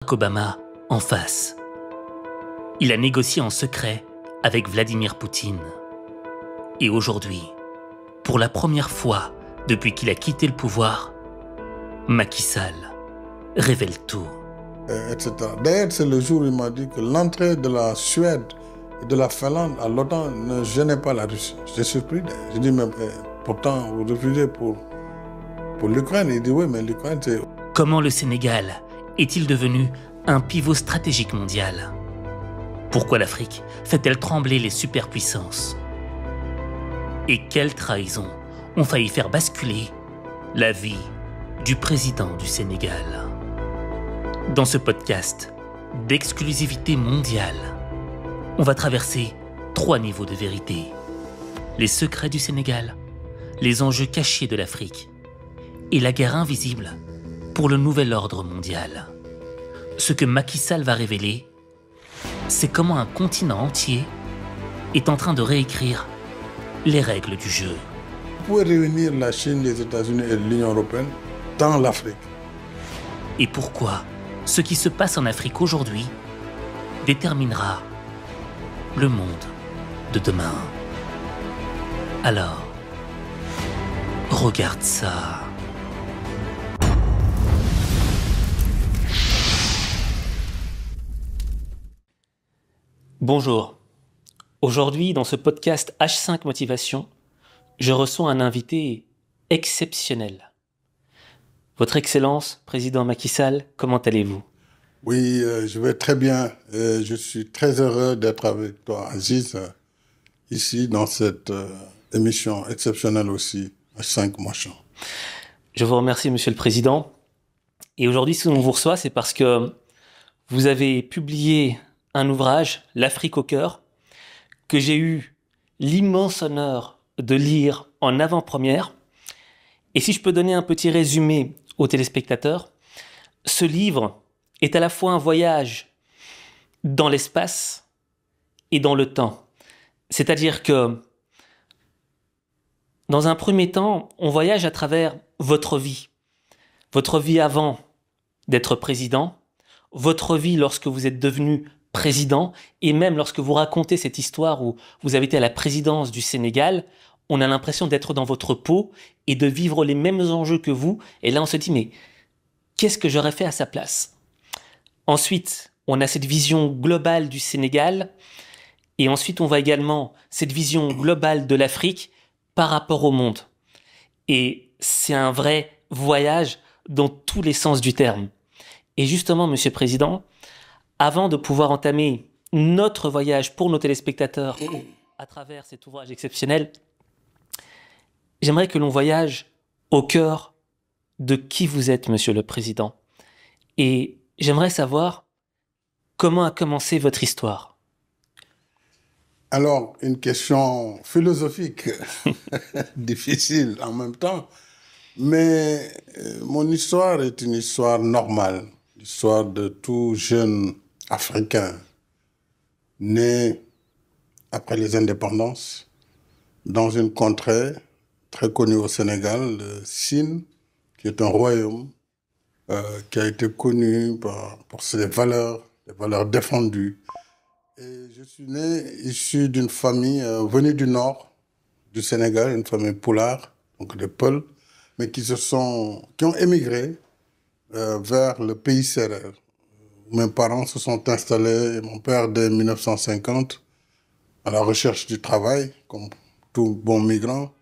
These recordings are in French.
Barack Obama en face. Il a négocié en secret avec Vladimir Poutine. Et aujourd'hui, pour la première fois depuis qu'il a quitté le pouvoir, Macky Sall révèle tout. Etc. D'ailleurs, c'est le jour où il m'a dit que l'entrée de la Suède et de la Finlande à l'OTAN ne gênait pas la Russie. J'étais surpris. J'ai dit, mais pourtant, vous refusez pour l'Ukraine. Il dit, oui, mais l'Ukraine, c'est... Comment le Sénégal est-il devenu un pivot stratégique mondial? Pourquoi l'Afrique fait-elle trembler les superpuissances? Et quelles trahisons ont failli faire basculer la vie du président du Sénégal? Dans ce podcast d'exclusivité mondiale, on va traverser 3 niveaux de vérité. Les secrets du Sénégal, les enjeux cachés de l'Afrique et la guerre invisible pour le nouvel ordre mondial. Ce que Macky Sall va révéler, c'est comment un continent entier est en train de réécrire les règles du jeu. Vous pouvez réunir la Chine, les États-Unis et l'Union européenne dans l'Afrique. Et pourquoi ce qui se passe en Afrique aujourd'hui déterminera le monde de demain. Alors, regarde ça. Bonjour. Aujourd'hui, dans ce podcast H5 Motivation, je reçois un invité exceptionnel. Votre Excellence, Président Macky Sall, comment allez-vous? Oui, je vais très bien. Je suis très heureux d'être avec toi, Aziz, ici dans cette émission exceptionnelle aussi, H5 Motion. Je vous remercie, Monsieur le Président. Et aujourd'hui, si on vous reçoit, c'est parce que vous avez publié un ouvrage, L'Afrique au cœur, que j'ai eu l'immense honneur de lire en avant-première. Et si je peux donner un petit résumé aux téléspectateurs, ce livre est à la fois un voyage dans l'espace et dans le temps. C'est-à-dire que, dans un premier temps, on voyage à travers votre vie avant d'être président, votre vie lorsque vous êtes devenu président, et même lorsque vous racontez cette histoire où vous avez été à la présidence du Sénégal, on a l'impression d'être dans votre peau et de vivre les mêmes enjeux que vous. Et là, on se dit, mais qu'est-ce que j'aurais fait à sa place? Ensuite, on a cette vision globale du Sénégal. Et ensuite, on voit également cette vision globale de l'Afrique par rapport au monde. Et c'est un vrai voyage dans tous les sens du terme. Et justement, Monsieur le Président, avant de pouvoir entamer notre voyage pour nos téléspectateurs à travers cet ouvrage exceptionnel, j'aimerais que l'on voyage au cœur de qui vous êtes, Monsieur le Président. Et j'aimerais savoir comment a commencé votre histoire. Alors, une question philosophique, difficile en même temps, mais mon histoire est une histoire normale, l'histoire de tout jeune Africain né après les indépendances dans une contrée très connu au Sénégal, le Sine, qui est un royaume qui a été connu pour ses valeurs, des valeurs défendues. Et je suis né issu d'une famille venue du nord du Sénégal, une famille poulard, donc des Peuls, mais qui ont émigré vers le pays sérère. Mes parents se sont installés, mon père dès 1950, à la recherche du travail, comme tout bon migrant.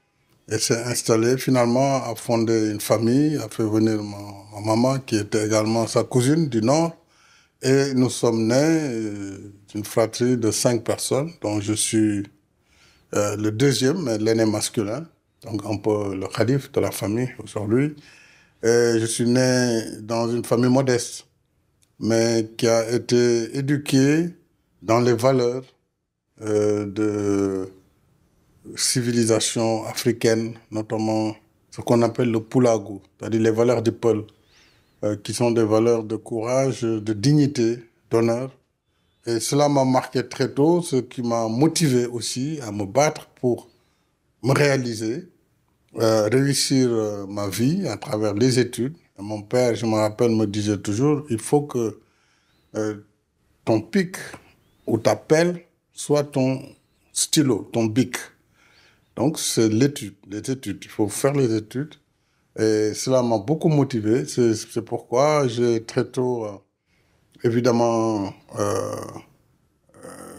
Et s'est installé, finalement, a fondé une famille, a fait venir ma maman, qui était également sa cousine du Nord. Et nous sommes nés d'une fratrie de 5 personnes, dont je suis le deuxième, mais l'aîné masculin, donc un peu le calife de la famille aujourd'hui. Et je suis né dans une famille modeste, mais qui a été éduquée dans les valeurs de civilisation africaine, notamment ce qu'on appelle le Poulagou, c'est-à-dire les valeurs du Peul, qui sont des valeurs de courage, de dignité, d'honneur. Et cela m'a marqué très tôt, ce qui m'a motivé aussi à me battre pour me réaliser, réussir ma vie à travers les études. Et mon père, je me rappelle, me disait toujours, il faut que ton pic ou ta pelle, soit ton stylo, ton bic. Donc, c'est l'étude, les études. Il faut faire les études. Et cela m'a beaucoup motivé. C'est pourquoi j'ai très tôt, évidemment,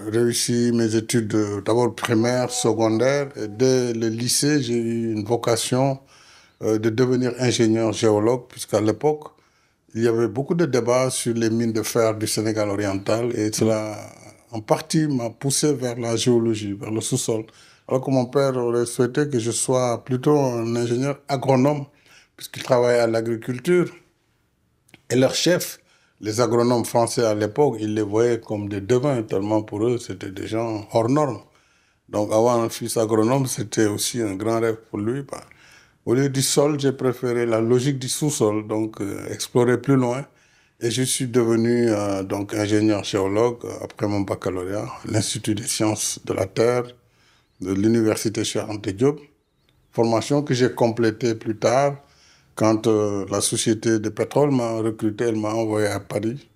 réussi mes études d'abord primaires, secondaires. Et dès le lycée, j'ai eu une vocation de devenir ingénieur géologue, puisqu'à l'époque, il y avait beaucoup de débats sur les mines de fer du Sénégal oriental. Et cela, en partie, m'a poussé vers la géologie, vers le sous-sol. Alors que mon père aurait souhaité que je sois plutôt un ingénieur agronome, puisqu'il travaillait à l'agriculture. Et leur chef, les agronomes français à l'époque, ils les voyaient comme des devins, tellement pour eux, c'était des gens hors normes. Donc avoir un fils agronome, c'était aussi un grand rêve pour lui. Bah, au lieu du sol, j'ai préféré la logique du sous-sol, donc explorer plus loin. Et je suis devenu donc ingénieur géologue après mon baccalauréat à l'Institut des sciences de la Terre de l'Université Cheikh Anta Diop. Formation que j'ai complétée plus tard quand la société de pétrole m'a recruté, elle m'a envoyé à Paris,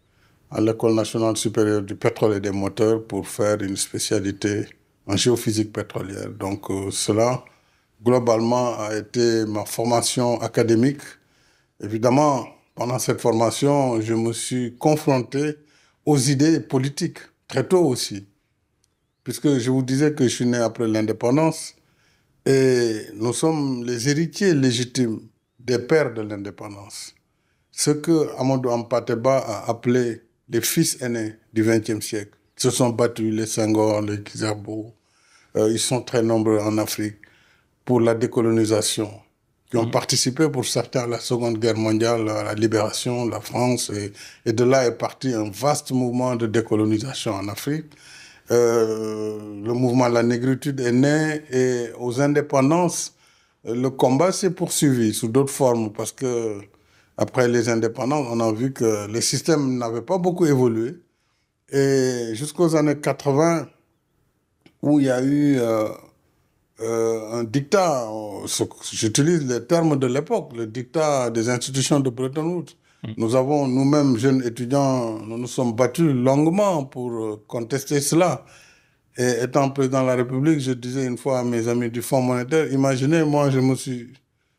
à l'École nationale supérieure du pétrole et des moteurs pour faire une spécialité en géophysique pétrolière. Donc cela, globalement, a été ma formation académique. Évidemment, pendant cette formation, je me suis confronté aux idées politiques, très tôt aussi. Puisque je vous disais que je suis né après l'indépendance, et nous sommes les héritiers légitimes des pères de l'indépendance. Ce que Amadou Hampâté-Bâ a appelé les fils aînés du XXe siècle. Ils se sont battus, les Senghor, les Kizerbo. Ils sont très nombreux en Afrique pour la décolonisation, qui ont participé pour certains à la Seconde Guerre mondiale, à la libération de la France. Et de là est parti un vaste mouvement de décolonisation en Afrique. Le mouvement de la négritude est né et aux indépendances, le combat s'est poursuivi sous d'autres formes parce que après les indépendances, on a vu que les systèmes n'avaient pas beaucoup évolué. Et jusqu'aux années 80, où il y a eu un dictat, j'utilise les termes de l'époque, le dictat des institutions de Bretton Woods. Nous avons, nous-mêmes, jeunes étudiants, nous nous sommes battus longuement pour contester cela. Et étant président de la République, je disais une fois à mes amis du Fonds monétaire, imaginez, moi, je me suis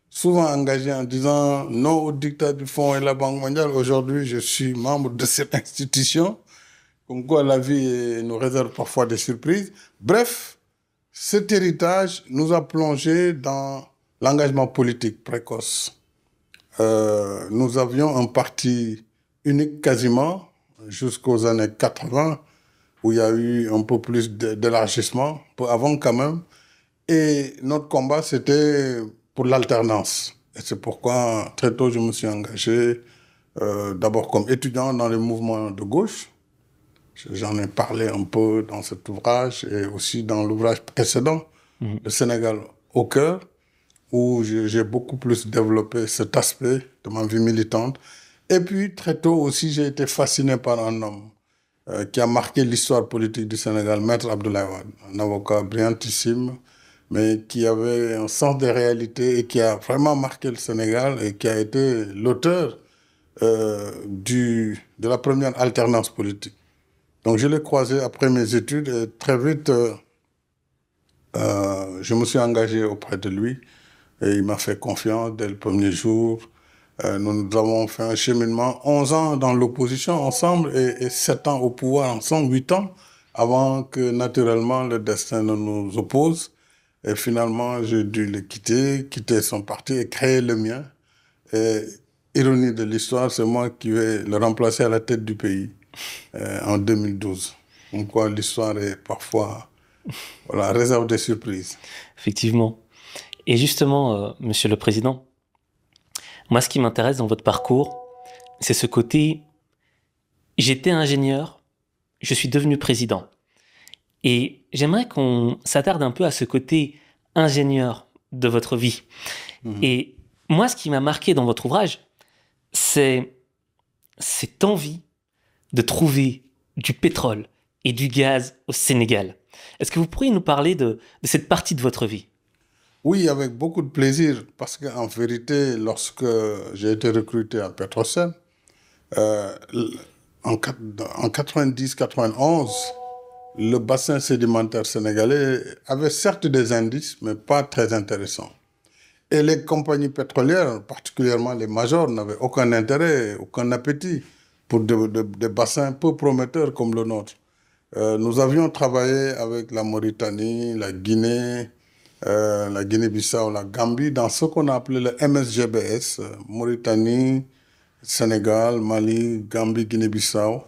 souvent engagé en disant non au dictat du Fonds et la Banque mondiale. Aujourd'hui, je suis membre de cette institution. Comme quoi, la vie nous réserve parfois des surprises. Bref, cet héritage nous a plongé dans l'engagement politique précoce. Nous avions un parti unique quasiment jusqu'aux années 80, où il y a eu un peu plus d'élargissement, peu avant quand même. Et notre combat, c'était pour l'alternance. Et c'est pourquoi, très tôt, je me suis engagé, d'abord comme étudiant dans les mouvements de gauche. J'en ai parlé un peu dans cet ouvrage et aussi dans l'ouvrage précédent, Le Sénégal au cœur, où j'ai beaucoup plus développé cet aspect de ma vie militante. Et puis, très tôt aussi, j'ai été fasciné par un homme qui a marqué l'histoire politique du Sénégal, Maître Abdoulaye Wade, un avocat brillantissime, mais qui avait un sens des réalités et qui a vraiment marqué le Sénégal et qui a été l'auteur de la première alternance politique. Donc, je l'ai croisé après mes études et très vite, je me suis engagé auprès de lui. Et il m'a fait confiance dès le premier jour. Nous avons fait un cheminement, 11 ans dans l'opposition ensemble et 7 ans au pouvoir ensemble, 8 ans, avant que naturellement le destin ne nous oppose. Et finalement, j'ai dû le quitter son parti et créer le mien. Et ironie de l'histoire, c'est moi qui vais le remplacer à la tête du pays en 2012. Donc quoi, l'histoire est parfois réserve des surprises. Effectivement. Et justement, Monsieur le Président, moi, ce qui m'intéresse dans votre parcours, c'est ce côté, j'étais ingénieur, je suis devenu président. Et j'aimerais qu'on s'attarde un peu à ce côté ingénieur de votre vie. Et moi, ce qui m'a marqué dans votre ouvrage, c'est cette envie de trouver du pétrole et du gaz au Sénégal. Est-ce que vous pourriez nous parler de cette partie de votre vie ? Oui, avec beaucoup de plaisir, parce qu'en vérité, lorsque j'ai été recruté à Petrosen, en 90-91, le bassin sédimentaire sénégalais avait certes des indices, mais pas très intéressants. Et les compagnies pétrolières, particulièrement les majors, n'avaient aucun intérêt, aucun appétit pour des bassins peu prometteurs comme le nôtre. Nous avions travaillé avec la Mauritanie, la Guinée-Bissau, la Gambie, dans ce qu'on a appelé le MSGBS, Mauritanie, Sénégal, Mali, Gambie, Guinée-Bissau,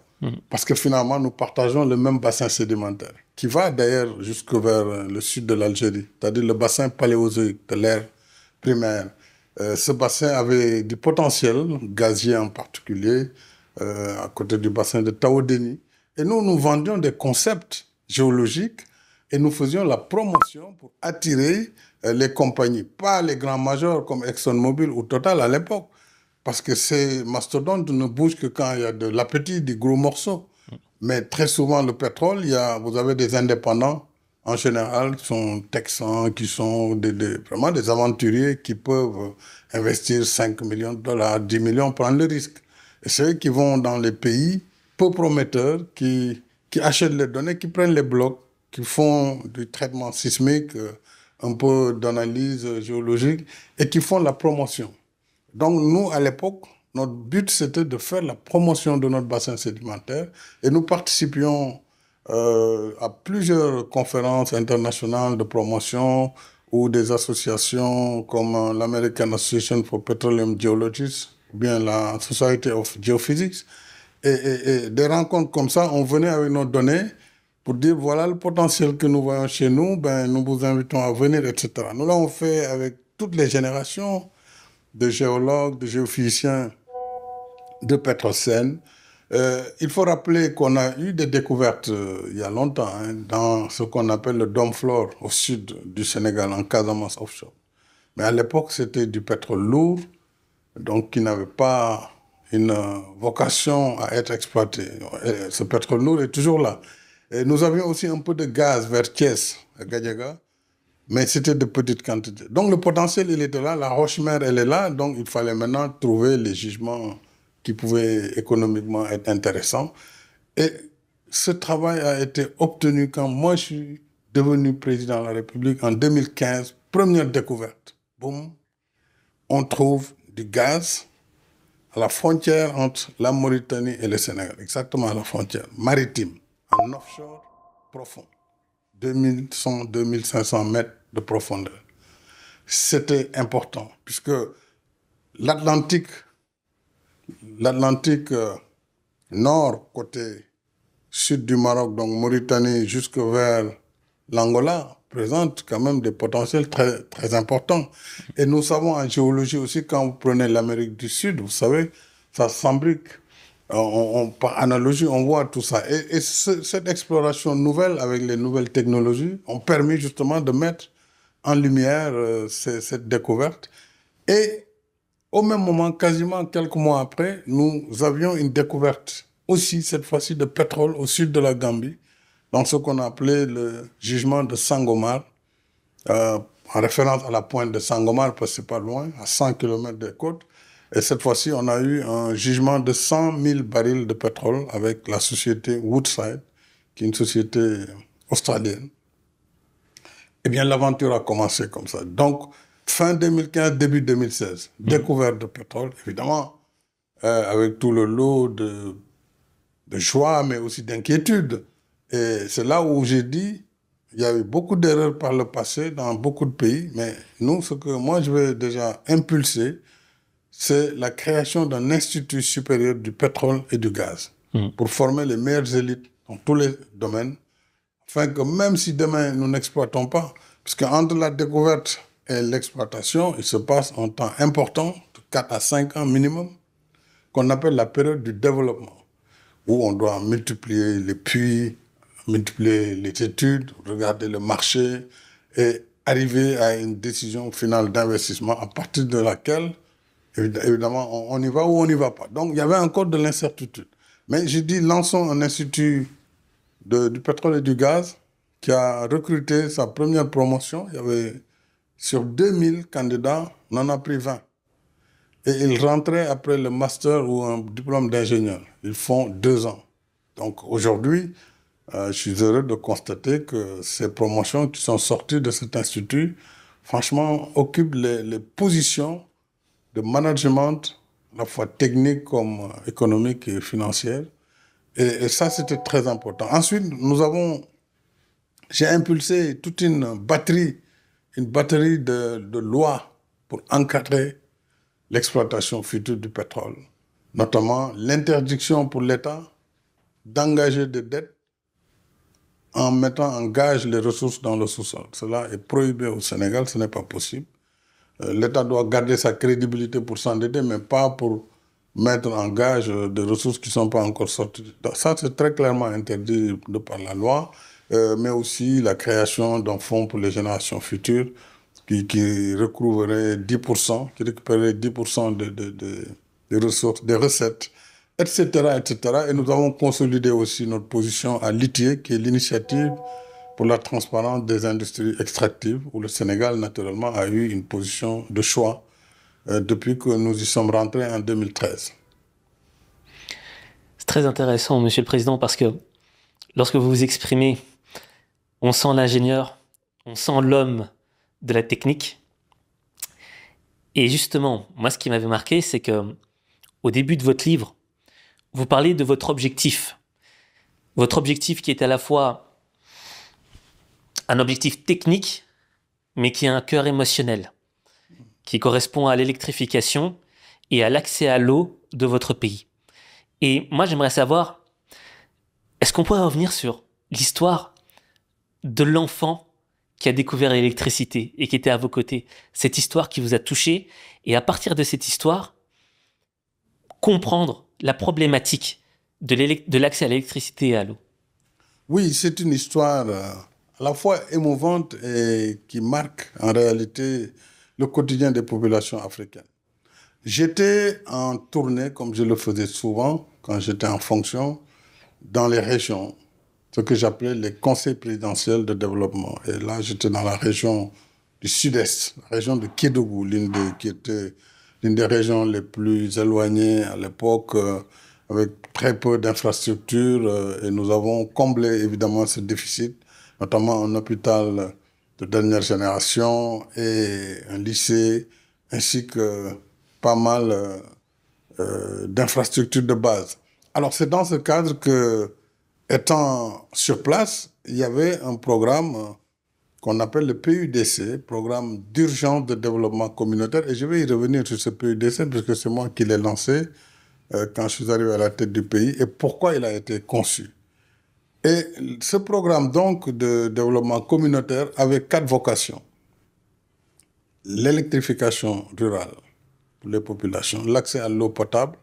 parce que finalement, nous partageons le même bassin sédimentaire, qui va d'ailleurs jusque vers le sud de l'Algérie, c'est-à-dire le bassin paléozoïque de l'ère primaire. Ce bassin avait du potentiel, gazier en particulier, à côté du bassin de Taodéni. Et nous vendions des concepts géologiques et nous faisions la promotion pour attirer les compagnies, pas les grands majors comme ExxonMobil ou Total à l'époque, parce que ces mastodontes ne bougent que quand il y a de l'appétit, des gros morceaux. Mais très souvent, le pétrole, vous avez des indépendants, en général, qui sont texans, qui sont vraiment des aventuriers qui peuvent investir 5 millions de dollars, 10 millions, prendre le risque. Et c'est eux qui vont dans les pays peu prometteurs, qui achètent les données, qui prennent les blocs, qui font du traitement sismique, un peu d'analyse géologique, et qui font la promotion. Donc nous, à l'époque, notre but, c'était de faire la promotion de notre bassin sédimentaire, et nous participions à plusieurs conférences internationales de promotion ou des associations comme l'American Association for Petroleum Geologists, ou bien la Society of Geophysics. Et des rencontres comme ça, on venait avec nos données pour dire voilà le potentiel que nous voyons chez nous, ben, nous vous invitons à venir, etc. Nous l'avons fait avec toutes les générations de géologues, de géophysiciens, de Petrosen. Il faut rappeler qu'on a eu des découvertes il y a longtemps dans ce qu'on appelle le Dome Flore au sud du Sénégal, en Casamance offshore. Mais à l'époque, c'était du pétrole lourd, donc qui n'avait pas une vocation à être exploité. Et ce pétrole lourd est toujours là. Et nous avions aussi un peu de gaz vers Thiès, à Gadiaga, mais c'était de petites quantités. Donc le potentiel, il était là, la roche-mère, elle est là, donc il fallait maintenant trouver les gisements qui pouvaient économiquement être intéressants. Et ce travail a été obtenu quand moi je suis devenu président de la République en 2015, première découverte. Boum, on trouve du gaz à la frontière entre la Mauritanie et le Sénégal, exactement à la frontière maritime, en offshore profond, 2100-2500 mètres de profondeur. C'était important, puisque l'Atlantique nord, côté sud du Maroc, donc Mauritanie, jusque vers l'Angola, présente quand même des potentiels très, très importants. Et nous savons en géologie aussi, quand vous prenez l'Amérique du Sud, vous savez, ça s'embrique. Par analogie, on voit tout ça. Et cette exploration nouvelle, avec les nouvelles technologies, ont permis justement de mettre en lumière cette découverte. Et au même moment, quasiment quelques mois après, nous avions une découverte aussi, cette fois-ci, de pétrole au sud de la Gambie, dans ce qu'on appelait le gisement de Sangomar, en référence à la pointe de Sangomar, parce que c'est pas loin, à 100 km des côtes. Et cette fois-ci, on a eu un jugement de 100 000 barils de pétrole avec la société Woodside, qui est une société australienne. Eh bien, l'aventure a commencé comme ça. Donc, fin 2015, début 2016, découverte de pétrole, évidemment, avec tout le lot de joie, mais aussi d'inquiétude. Et c'est là où j'ai dit, il y a eu beaucoup d'erreurs par le passé dans beaucoup de pays, mais nous, ce que moi je vais déjà impulser, c'est la création d'un institut supérieur du pétrole et du gaz pour former les meilleures élites dans tous les domaines, afin que même si demain nous n'exploitons pas, parce qu'entre la découverte et l'exploitation, il se passe un temps important, de 4 à 5 ans minimum, qu'on appelle la période du développement, où on doit multiplier les puits, multiplier les études, regarder le marché et arriver à une décision finale d'investissement à partir de laquelle, évidemment, on y va ou on n'y va pas. Donc, il y avait encore de l'incertitude. Mais j'ai dit, lançons un institut du pétrole et du gaz qui a recruté sa première promotion. Il y avait, sur 2000 candidats, on en a pris 20. Et ils rentraient après le master ou un diplôme d'ingénieur. Ils font 2 ans. Donc aujourd'hui, je suis heureux de constater que ces promotions qui sont sorties de cet institut, franchement, occupent les positions de management, à la fois technique comme économique et financière. Et ça, c'était très important. Ensuite, j'ai impulsé toute une batterie de lois pour encadrer l'exploitation future du pétrole, notamment l'interdiction pour l'État d'engager des dettes en mettant en gage les ressources dans le sous-sol. Cela est prohibé au Sénégal, ce n'est pas possible. L'État doit garder sa crédibilité pour s'endetter, mais pas pour mettre en gage des ressources qui ne sont pas encore sorties. Donc ça, c'est très clairement interdit de par la loi, mais aussi la création d'un fonds pour les générations futures qui recouvrerait 10%, qui récupérerait 10% des ressources, des recettes, etc., etc. Et nous avons consolidé aussi notre position à l'ITIE, qui est l'initiative pour la transparence des industries extractives, où le Sénégal, naturellement, a eu une position de choix depuis que nous y sommes rentrés en 2013. C'est très intéressant, Monsieur le Président, parce que lorsque vous vous exprimez, on sent l'ingénieur, on sent l'homme de la technique. Et justement, moi, ce qui m'avait marqué, c'est que au début de votre livre, vous parlez de votre objectif. Votre objectif qui est à la fois un objectif technique, mais qui a un cœur émotionnel, qui correspond à l'électrification et à l'accès à l'eau de votre pays. Et moi, j'aimerais savoir, est-ce qu'on pourrait revenir sur l'histoire de l'enfant qui a découvert l'électricité et qui était à vos côtés, cette histoire qui vous a touché, et à partir de cette histoire, comprendre la problématique de l'accès à l'électricité et à l'eau. Oui, c'est une histoire à la fois émouvante et qui marque en réalité le quotidien des populations africaines. J'étais en tournée, comme je le faisais souvent quand j'étais en fonction, dans les régions, ce que j'appelais les conseils présidentiels de développement. Et là, j'étais dans la région du sud-est, la région de Kédougou, qui était l'une des régions les plus éloignées à l'époque, avec très peu d'infrastructures. Et nous avons comblé évidemment ce déficit, notamment un hôpital de dernière génération et un lycée, ainsi que pas mal d'infrastructures de base. Alors c'est dans ce cadre que, étant sur place, il y avait un programme qu'on appelle le PUDC, Programme d'urgence de développement communautaire. Et je vais y revenir sur ce PUDC, puisque c'est moi qui l'ai lancé quand je suis arrivé à la tête du pays, et pourquoi il a été conçu. Et ce programme donc de développement communautaire avait 4 vocations. L'électrification rurale pour les populations, l'accès à l'eau potable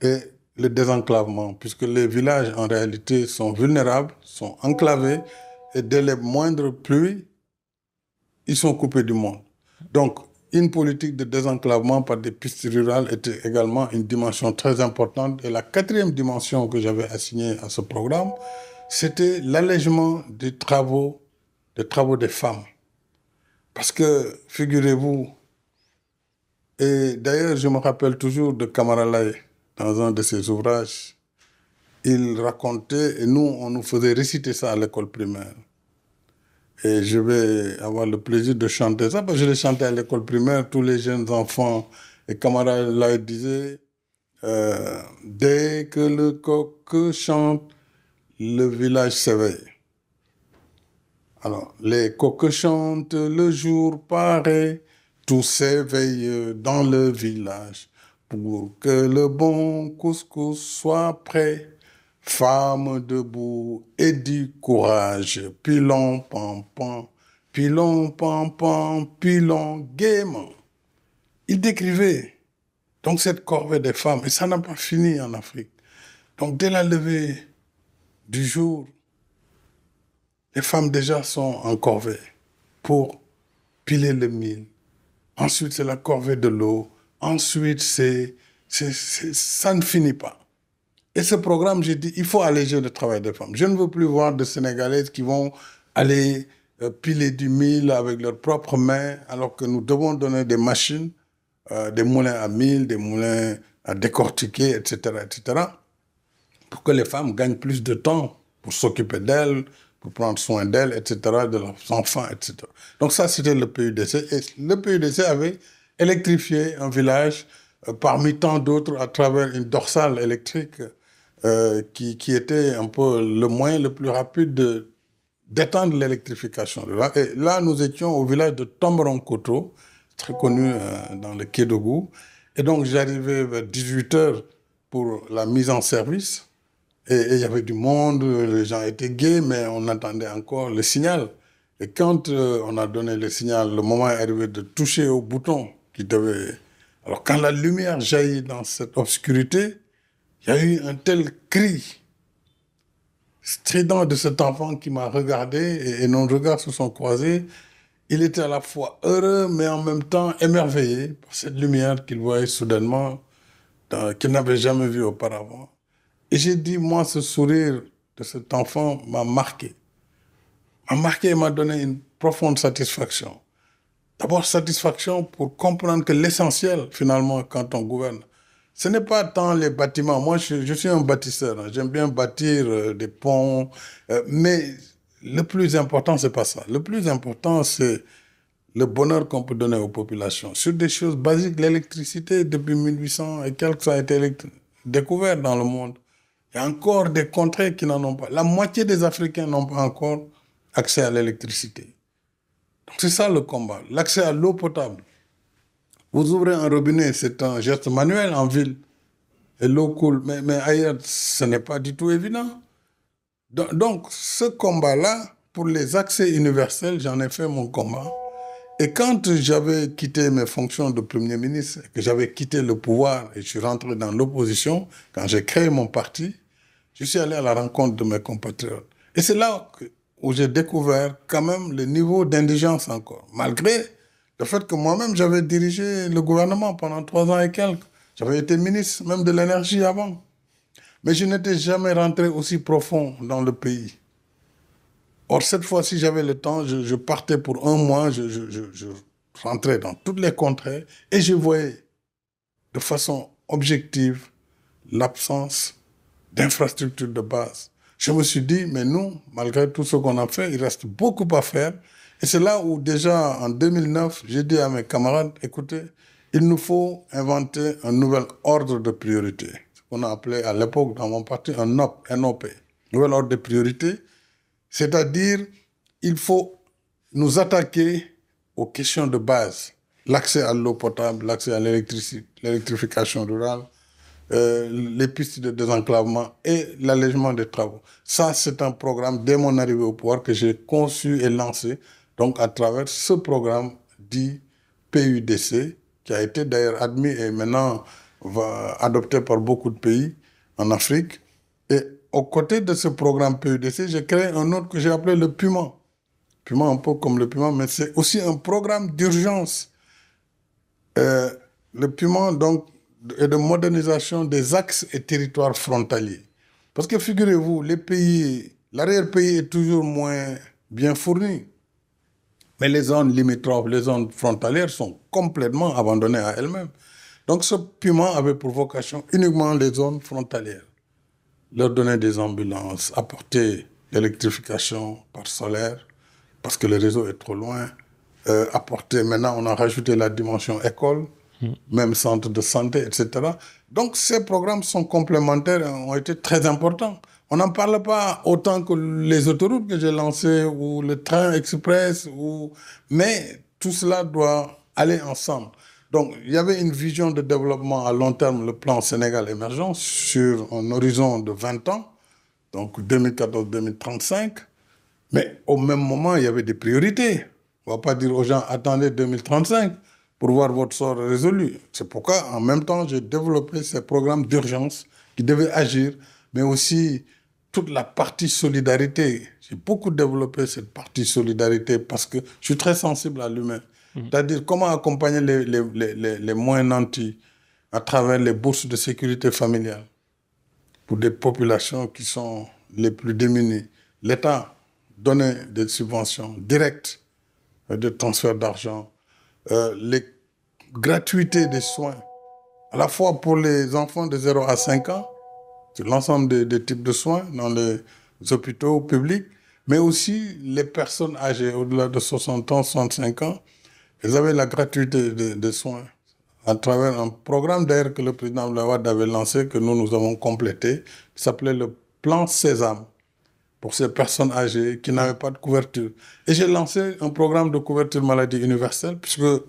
et le désenclavement, puisque les villages en réalité sont vulnérables, sont enclavés, et dès les moindres pluies, ils sont coupés du monde. Donc, une politique de désenclavement par des pistes rurales était également une dimension très importante. Et la 4e dimension que j'avais assignée à ce programme, c'était l'allègement des travaux des femmes. Parce que, figurez-vous, et d'ailleurs, je me rappelle toujours de Camara Laye, dans un de ses ouvrages, il racontait, et nous, on nous faisait réciter ça à l'école primaire. Et je vais avoir le plaisir de chanter ça, parce que je l'ai chanté à l'école primaire, tous les jeunes enfants. Et Camara Laye disait, dès que le coq chante, le village s'éveille. Alors, les coqs chantent le jour paraît, tout s'éveille dans le village pour que le bon couscous soit prêt. Femme debout et du courage, pilon pam pam, pilon pam pam, pilon gaiement. Il décrivait donc cette corvée des femmes, et ça n'a pas fini en Afrique. Donc dès la levée du jour, les femmes déjà sont en corvée pour piler le mil. Ensuite, c'est la corvée de l'eau. Ensuite, ça ne finit pas. Et ce programme, j'ai dit, il faut alléger le travail des femmes. Je ne veux plus voir de Sénégalaises qui vont aller piler du mil avec leurs propres mains, alors que nous devons donner des machines des moulins à mil, des moulins à décortiquer, etc., pour que les femmes gagnent plus de temps pour s'occuper d'elles, pour prendre soin d'elles, etc., de leurs enfants, etc. Donc ça, c'était le PUDC. Et le PUDC avait électrifié un village parmi tant d'autres à travers une dorsale électrique qui était un peu le moyen le plus rapide d'étendre l'électrification. Et là, nous étions au village de Tomberonkoto, très connu dans le Kédougou. Et donc, j'arrivais vers 18h pour la mise en service. Et il y avait du monde, les gens étaient gais, mais on attendait encore le signal. Et quand on a donné le signal, le moment est arrivé de toucher au bouton qui devait... Alors, quand la lumière jaillit dans cette obscurité, il y a eu un tel cri strident de cet enfant qui m'a regardé et nos regards se sont croisés. Il était à la fois heureux, mais en même temps émerveillé par cette lumière qu'il voyait soudainement, qu'il n'avait jamais vue auparavant. Et j'ai dit, moi, ce sourire de cet enfant m'a marqué. M'a marqué et m'a donné une profonde satisfaction. D'abord, satisfaction pour comprendre que l'essentiel, finalement, quand on gouverne, ce n'est pas tant les bâtiments. Moi, je suis un bâtisseur. Hein. J'aime bien bâtir des ponts. Mais le plus important, c'est pas ça. Le plus important, c'est le bonheur qu'on peut donner aux populations. Sur des choses basiques, l'électricité, depuis 1800 et quelques, ça a été découvert dans le monde. Il y a encore des contrées qui n'en ont pas. La moitié des Africains n'ont pas encore accès à l'électricité. Donc c'est ça le combat. L'accès à l'eau potable. Vous ouvrez un robinet, c'est un geste manuel en ville. Et l'eau coule. Mais ailleurs, ce n'est pas du tout évident. Donc ce combat-là, pour les accès universels, j'en ai fait mon combat. Et quand j'avais quitté mes fonctions de Premier ministre, que j'avais quitté le pouvoir et je suis rentré dans l'opposition, quand j'ai créé mon parti, je suis allé à la rencontre de mes compatriotes. Et c'est là où j'ai découvert quand même le niveau d'indigence encore, malgré le fait que moi-même j'avais dirigé le gouvernement pendant 3 ans et quelques. J'avais été ministre même de l'énergie avant. Mais je n'étais jamais rentré aussi profond dans le pays. Or, cette fois-ci, j'avais le temps, je partais pour 1 mois, je rentrais dans toutes les contrées et je voyais de façon objective l'absence d'infrastructures de base. Je me suis dit, mais nous, malgré tout ce qu'on a fait, il reste beaucoup à faire. Et c'est là où déjà, en 2009, j'ai dit à mes camarades, écoutez, il nous faut inventer un nouvel ordre de priorité. Ce qu'on a appelé à l'époque dans mon parti un NOP, nouvel ordre de priorité. C'est-à-dire, il faut nous attaquer aux questions de base. L'accès à l'eau potable, l'accès à l'électrification rurale, les pistes de désenclavement et l'allègement des travaux. Ça, c'est un programme, dès mon arrivée au pouvoir, que j'ai conçu et lancé, donc à travers ce programme dit PUDC, qui a été d'ailleurs admis et maintenant adopté par beaucoup de pays en Afrique. Et aux côtés de ce programme PUDC, j'ai créé un autre que j'ai appelé le PUMA. PUMA, un peu comme le PUMA, mais c'est aussi un programme d'urgence. Le PUMA, donc, et de modernisation des axes et territoires frontaliers. Parce que figurez-vous, l'arrière-pays est toujours moins bien fourni. Mais les zones limitrophes, les zones frontalières sont complètement abandonnées à elles-mêmes. Donc ce PUMA avait pour vocation uniquement les zones frontalières. Leur donner des ambulances, apporter l'électrification par solaire, parce que le réseau est trop loin. Maintenant on a rajouté la dimension école, même centre de santé, etc. Donc ces programmes sont complémentaires et ont été très importants. On n'en parle pas autant que les autoroutes que j'ai lancées ou le train express, mais tout cela doit aller ensemble. Donc il y avait une vision de développement à long terme, le plan Sénégal émergent, sur un horizon de 20 ans, donc 2014-2035. Mais au même moment, il y avait des priorités. On ne va pas dire aux gens, attendez 2035 pour voir votre sort résolu. C'est pourquoi, en même temps, j'ai développé ces programmes d'urgence qui devaient agir, mais aussi toute la partie solidarité. J'ai beaucoup développé cette partie solidarité parce que je suis très sensible à l'humain. C'est-à-dire comment accompagner les moins nantis à travers les bourses de sécurité familiale pour des populations qui sont les plus démunies. L'État donnait des subventions directes, des transferts d'argent, les gratuité des soins, à la fois pour les enfants de 0 à 5 ans, sur l'ensemble des types de soins dans les hôpitaux publics, mais aussi les personnes âgées au-delà de 60 ans, 65 ans, ils avaient la gratuité des soins à travers un programme d'ailleurs que le président Abdoulaye Wade avait lancé, que nous avons complété, qui s'appelait le plan Sésame, pour ces personnes âgées qui n'avaient pas de couverture. Et j'ai lancé un programme de couverture maladie universelle, puisque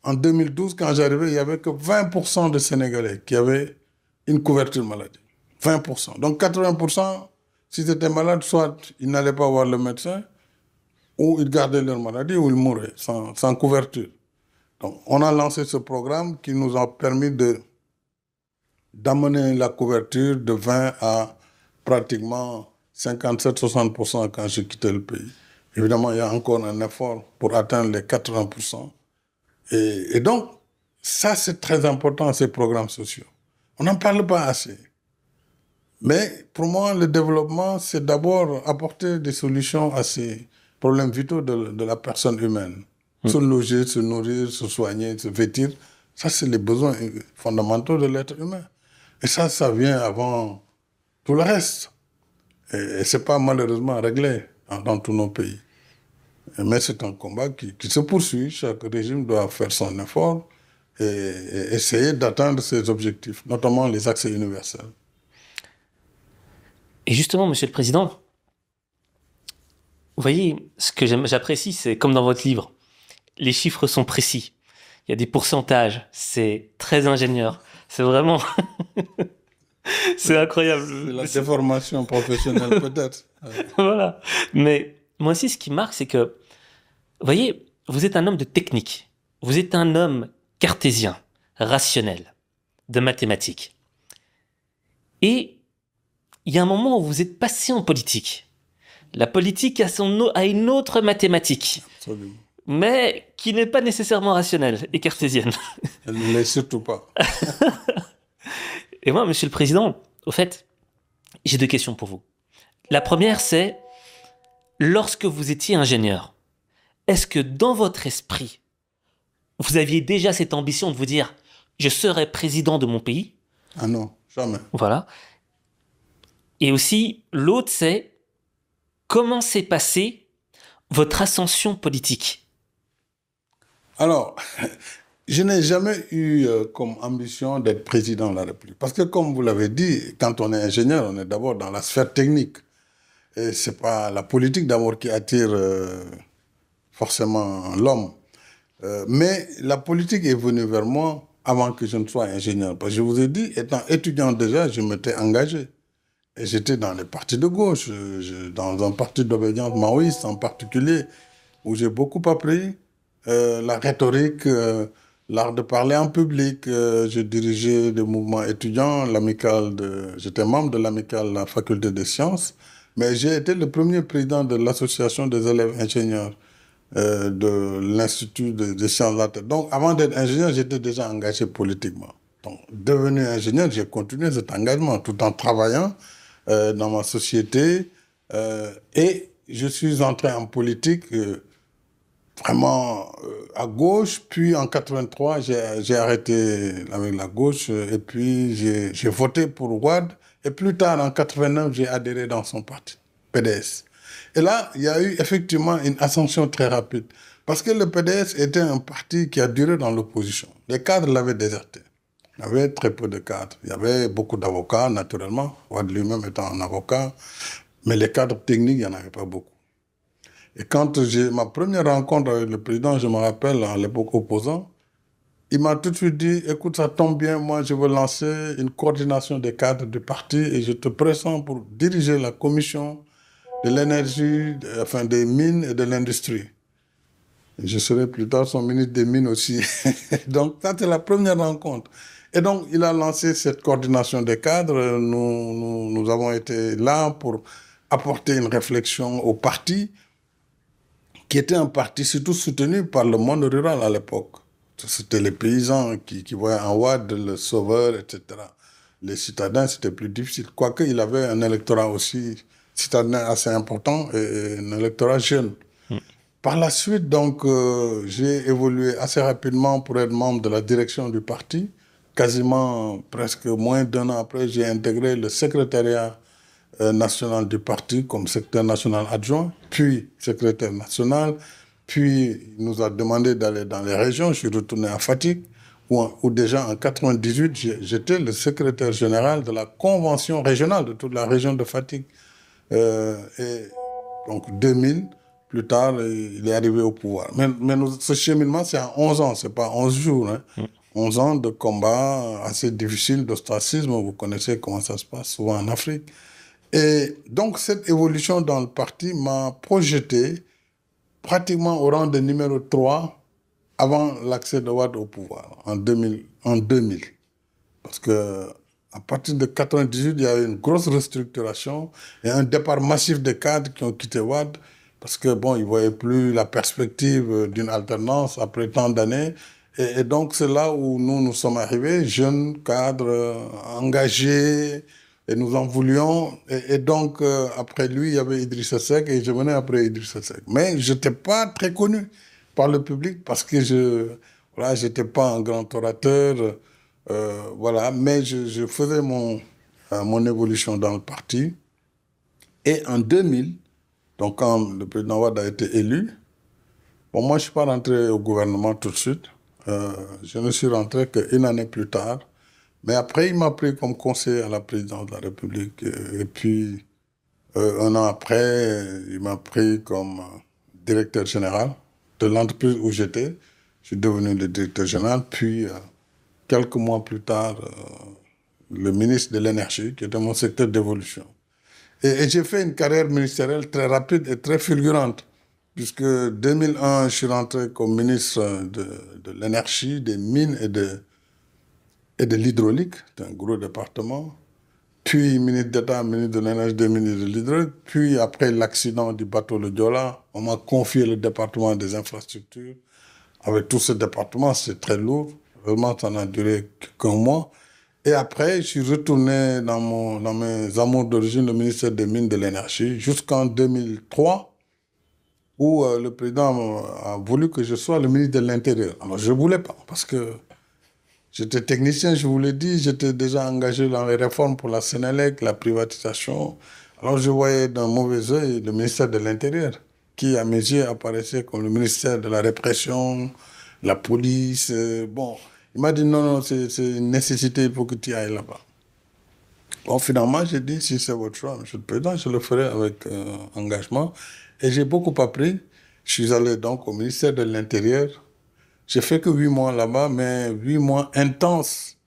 en 2012, quand j'arrivais, il n'y avait que 20% de Sénégalais qui avaient une couverture maladie. 20%. Donc 80%, s'ils étaient malades, soit ils n'allaient pas voir le médecin, ou ils gardaient leur maladie, ou ils mouraient sans couverture. Donc, on a lancé ce programme qui nous a permis d'amener la couverture de 20 à pratiquement 57-60% quand j'ai quitté le pays. Évidemment, il y a encore un effort pour atteindre les 80%. Et donc, ça, c'est très important, ces programmes sociaux. On n'en parle pas assez. Mais pour moi, le développement, c'est d'abord apporter des solutions à ces problèmes vitaux de la personne humaine. Se loger, se nourrir, se soigner, se vêtir, ça, c'est les besoins fondamentaux de l'être humain. Et ça vient avant tout le reste. Et ce n'est pas malheureusement réglé dans tous nos pays. Mais c'est un combat qui se poursuit. Chaque régime doit faire son effort et essayer d'atteindre ses objectifs, notamment les accès universels. Et justement, Monsieur le Président, vous voyez, ce que j'apprécie, c'est comme dans votre livre, les chiffres sont précis. Il y a des pourcentages, c'est très ingénieur. C'est vraiment... c'est incroyable. C'est la déformation professionnelle peut-être. Voilà. Mais moi aussi, ce qui marque, c'est que, vous voyez, vous êtes un homme de technique. Vous êtes un homme cartésien, rationnel, de mathématiques. Et il y a un moment où vous êtes passé en politique. La politique a une autre mathématique. Absolument. Mais qui n'est pas nécessairement rationnelle et cartésienne. Elle ne l'est surtout pas. Et moi, Monsieur le Président, au fait, j'ai 2 questions pour vous. La première, c'est, lorsque vous étiez ingénieur, est-ce que dans votre esprit, vous aviez déjà cette ambition de vous dire « je serai président de mon pays » ? Ah non, jamais. Voilà. Et aussi, l'autre, c'est comment s'est passée votre ascension politique ? Alors, je n'ai jamais eu comme ambition d'être président de la République. Parce que, comme vous l'avez dit, quand on est ingénieur, on est d'abord dans la sphère technique. Et ce n'est pas la politique d'abord qui attire forcément l'homme. Mais la politique est venue vers moi avant que je ne sois ingénieur. Parce que je vous ai dit, étant étudiant déjà, je m'étais engagé. Et j'étais dans les partis de gauche, dans un parti d'obédience maoïste en particulier, où j'ai beaucoup appris. La rhétorique, l'art de parler en public. Je dirigeais des mouvements étudiants, j'étais membre de l'amicale de la faculté des sciences, mais j'ai été le premier président de l'association des élèves ingénieurs de l'Institut des sciences de la Terre. Donc, avant d'être ingénieur, j'étais déjà engagé politiquement. Donc, devenu ingénieur, j'ai continué cet engagement tout en travaillant dans ma société et je suis entré en politique vraiment à gauche, puis en 83, j'ai arrêté avec la gauche, et puis j'ai voté pour Wade, et plus tard, en 89, j'ai adhéré dans son parti, PDS. Et là, il y a eu effectivement une ascension très rapide, parce que le PDS était un parti qui a duré dans l'opposition. Les cadres l'avaient déserté. Il y avait très peu de cadres. Il y avait beaucoup d'avocats, naturellement, Wade lui-même étant un avocat, mais les cadres techniques, il n'y en avait pas beaucoup. Et quand j'ai ma première rencontre avec le président, je me rappelle, à l'époque opposant, il m'a tout de suite dit, écoute, ça tombe bien, moi je veux lancer une coordination des cadres du parti et je te pressens pour diriger la commission de l'énergie, enfin des mines et de l'industrie. Je serai plus tard son ministre des Mines aussi. Donc ça, c'est la première rencontre. Et donc, il a lancé cette coordination des cadres. Nous avons été là pour apporter une réflexion au parti, qui était un parti surtout soutenu par le monde rural à l'époque. C'était les paysans qui voyaient en Wade le sauveur, etc. Les citadins, c'était plus difficile. Quoique, il avait un électorat aussi citadin assez important et un électorat jeune. Par la suite, donc, j'ai évolué assez rapidement pour être membre de la direction du parti. Quasiment presque moins d'un an après, j'ai intégré le secrétariat national du parti comme secrétaire national adjoint, puis secrétaire national. Puis, il nous a demandé d'aller dans les régions. Je suis retourné à Fatick, où déjà en 98, j'étais le secrétaire général de la convention régionale de toute la région de Fatick. Et donc, 2000, plus tard, il est arrivé au pouvoir. Mais ce cheminement, c'est en 11 ans, c'est pas 11 jours. Hein. 11 ans de combat assez difficile, d'ostracisme. Vous connaissez comment ça se passe souvent en Afrique. Et donc, cette évolution dans le parti m'a projeté pratiquement au rang de numéro 3 avant l'accès de Wade au pouvoir, en 2000. Parce que à partir de 98, il y a eu une grosse restructuration et un départ massif de cadres qui ont quitté Wade parce que bon, ils voyaient plus la perspective d'une alternance après tant d'années. Et donc, c'est là où nous sommes arrivés, jeunes cadres engagés, et nous en voulions. Et donc, après lui, il y avait Idrissa Seck et je venais après Idrissa Seck. Mais je n'étais pas très connu par le public parce que voilà, j'étais pas un grand orateur. Voilà, mais je faisais mon évolution dans le parti. Et en 2000, donc quand le président Wade a été élu, bon, moi, je ne suis pas rentré au gouvernement tout de suite. Je ne suis rentré qu'une année plus tard. Mais après, il m'a pris comme conseiller à la présidence de la République. Et puis, un an après, il m'a pris comme directeur général de l'entreprise où j'étais. Je suis devenu le directeur général. Puis, quelques mois plus tard, le ministre de l'Énergie, qui était mon secteur d'évolution. Et j'ai fait une carrière ministérielle très rapide et très fulgurante. Puisque 2001, je suis rentré comme ministre de l'Énergie, des Mines et de l'Hydraulique. C'est un gros département. Puis ministre d'État, ministre de l'Énergie, des Mines et de l'Hydraulique. Puis après l'accident du bateau Le Joola, on m'a confié le département des infrastructures. Avec tout ce département, c'est très lourd. Vraiment, ça n'a duré qu'un mois. Et après, je suis retourné dans mes amours d'origine, le ministère des Mines et de l'Énergie, jusqu'en 2003. Où le président a voulu que je sois le ministre de l'Intérieur. Alors, je ne voulais pas, parce que j'étais technicien, je vous l'ai dit, j'étais déjà engagé dans les réformes pour la Sénélec, la privatisation. Alors, je voyais d'un mauvais œil le ministère de l'Intérieur, qui, à mes yeux, apparaissait comme le ministère de la répression, la police. Bon, il m'a dit non, c'est une nécessité, il faut que tu ailles là-bas. Bon, finalement, j'ai dit, si c'est votre choix, monsieur le président, je le ferai avec engagement. Et j'ai beaucoup appris. Je suis allé donc au ministère de l'Intérieur. J'ai fait que 8 mois là-bas, mais 8 mois intenses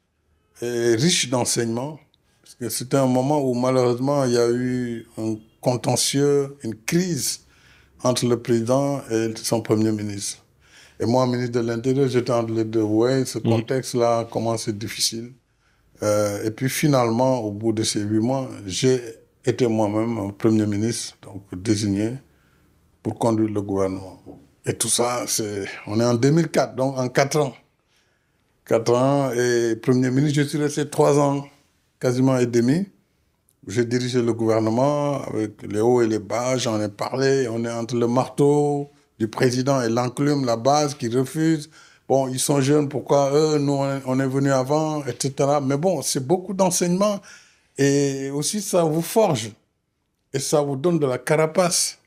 et riches d'enseignements. Parce que c'était un moment où malheureusement il y a eu un contentieux, une crise entre le président et son premier ministre. Et moi, ministre de l'Intérieur, j'étais entre les deux. Ouais, ce contexte-là commence à être difficile. Et puis finalement, au bout de ces 8 mois, j'ai été moi-même un premier ministre, donc désigné pour conduire le gouvernement. Et tout ça, on est en 2004, donc en 4 ans. 4 ans, et Premier ministre, je suis resté 3 ans, quasiment et demi. J'ai dirigé le gouvernement avec les hauts et les bas, j'en ai parlé. On est entre le marteau du président et l'enclume, la base qui refuse. Bon, ils sont jeunes, pourquoi eux, nous, on est venus avant, etc. Mais bon, c'est beaucoup d'enseignements. Et aussi, ça vous forge. Et ça vous donne de la carapace.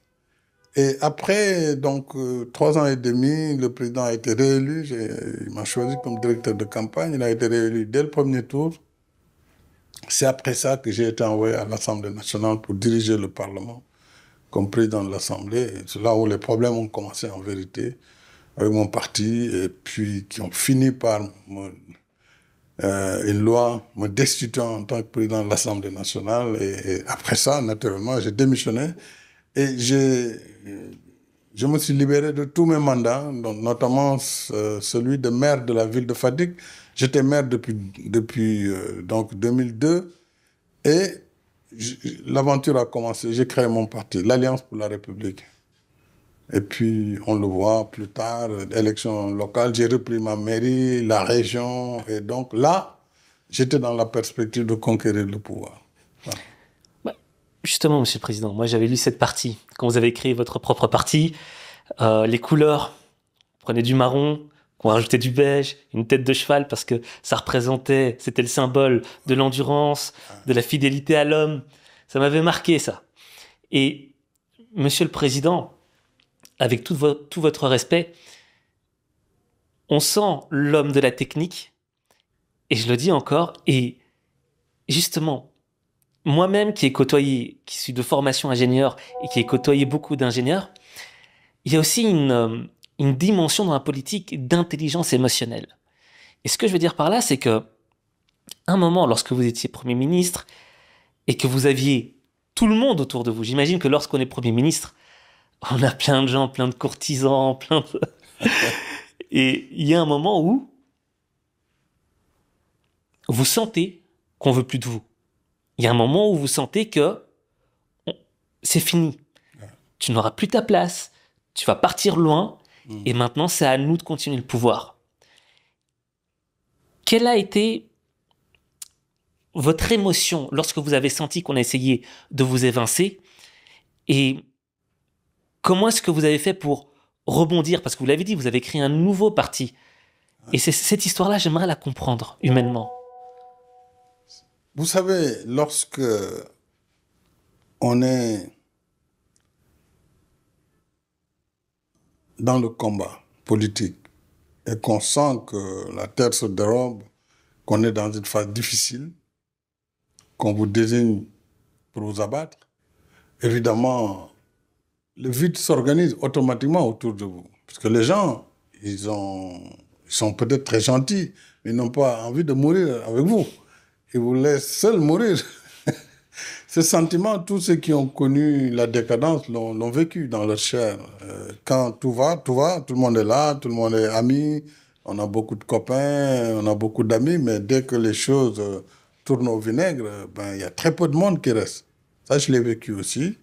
Et après, donc, 3 ans et demi, le président a été réélu. Il m'a choisi comme directeur de campagne. Il a été réélu dès le premier tour. C'est après ça que j'ai été envoyé à l'Assemblée nationale pour diriger le Parlement comme président de l'Assemblée. C'est là où les problèmes ont commencé en vérité avec mon parti et puis qui ont fini par une loi me destituant en tant que président de l'Assemblée nationale. Et après ça, naturellement, j'ai démissionné. Et je me suis libéré de tous mes mandats, notamment celui de maire de la ville de Fatick. J'étais maire depuis donc 2002 et l'aventure a commencé. J'ai créé mon parti, l'Alliance pour la République. Et puis, on le voit plus tard, élections locales, j'ai repris ma mairie, la région. Et donc là, j'étais dans la perspective de conquérir le pouvoir. Voilà. Justement, Monsieur le Président, moi j'avais lu cette partie. Quand vous avez créé votre propre parti, Les couleurs, on prenait du marron, on rajoutait du beige, une tête de cheval parce que ça représentait, c'était le symbole de l'endurance, de la fidélité à l'homme. Ça m'avait marqué ça. Et Monsieur le Président, avec tout votre respect, on sent l'homme de la technique, et je le dis encore, et justement, moi-même qui ai côtoyé, qui suis de formation ingénieur et qui ai côtoyé beaucoup d'ingénieurs, il y a aussi une dimension dans la politique d'intelligence émotionnelle. Et ce que je veux dire par là, c'est que, un moment, lorsque vous étiez Premier ministre et que vous aviez tout le monde autour de vous, j'imagine que lorsqu'on est Premier ministre, on a plein de gens, plein de courtisans, plein de... Et il y a un moment où vous sentez qu'on veut plus de vous. Il y a un moment où vous sentez que c'est fini. Tu n'auras plus ta place, tu vas partir loin, et maintenant c'est à nous de continuer le pouvoir. Quelle a été votre émotion lorsque vous avez senti qu'on a essayé de vous évincer, et comment est-ce que vous avez fait pour rebondir? Parce que vous l'avez dit, vous avez créé un nouveau parti. Et c'est cette histoire-là, j'aimerais la comprendre humainement. Vous savez, lorsque on est dans le combat politique et qu'on sent que la terre se dérobe, qu'on est dans une phase difficile, qu'on vous désigne pour vous abattre, évidemment, le vide s'organise automatiquement autour de vous. Parce que les gens, ils sont peut-être très gentils, mais ils n'ont pas envie de mourir avec vous. Ils vous laissent seuls mourir. Ce sentiment, tous ceux qui ont connu la décadence l'ont vécu dans leur chair. Quand tout va, tout le monde est là, tout le monde est ami, on a beaucoup de copains, on a beaucoup d'amis, mais dès que les choses tournent au vinaigre, ben, il y a très peu de monde qui reste. Ça, je l'ai vécu aussi.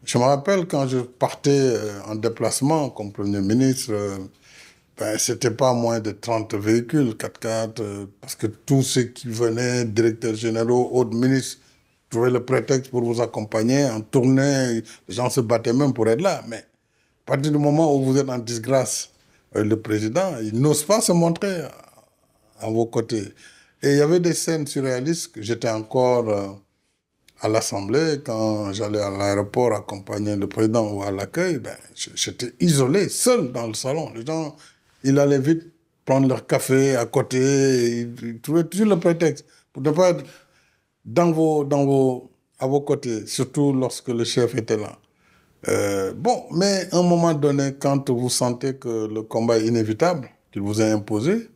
Je me rappelle quand je partais en déplacement comme Premier ministre, ben, c'était pas moins de 30 véhicules, 4x4, parce que tous ceux qui venaient, directeurs généraux, autres ministres, trouvaient le prétexte pour vous accompagner en tournée. Les gens se battaient même pour être là. Mais à partir du moment où vous êtes en disgrâce, le président, il n'ose pas se montrer à vos côtés. Et il y avait des scènes surréalistes que j'étais encore à l'Assemblée, quand j'allais à l'aéroport accompagner le président ou à l'accueil, ben, j'étais isolé, seul dans le salon. Les gens, ils allaient vite prendre leur café à côté, ils trouvaient toujours le prétexte pour ne pas être à vos côtés, surtout lorsque le chef était là. Bon, mais à un moment donné, quand vous sentez que le combat est inévitable, qu'il vous est imposé,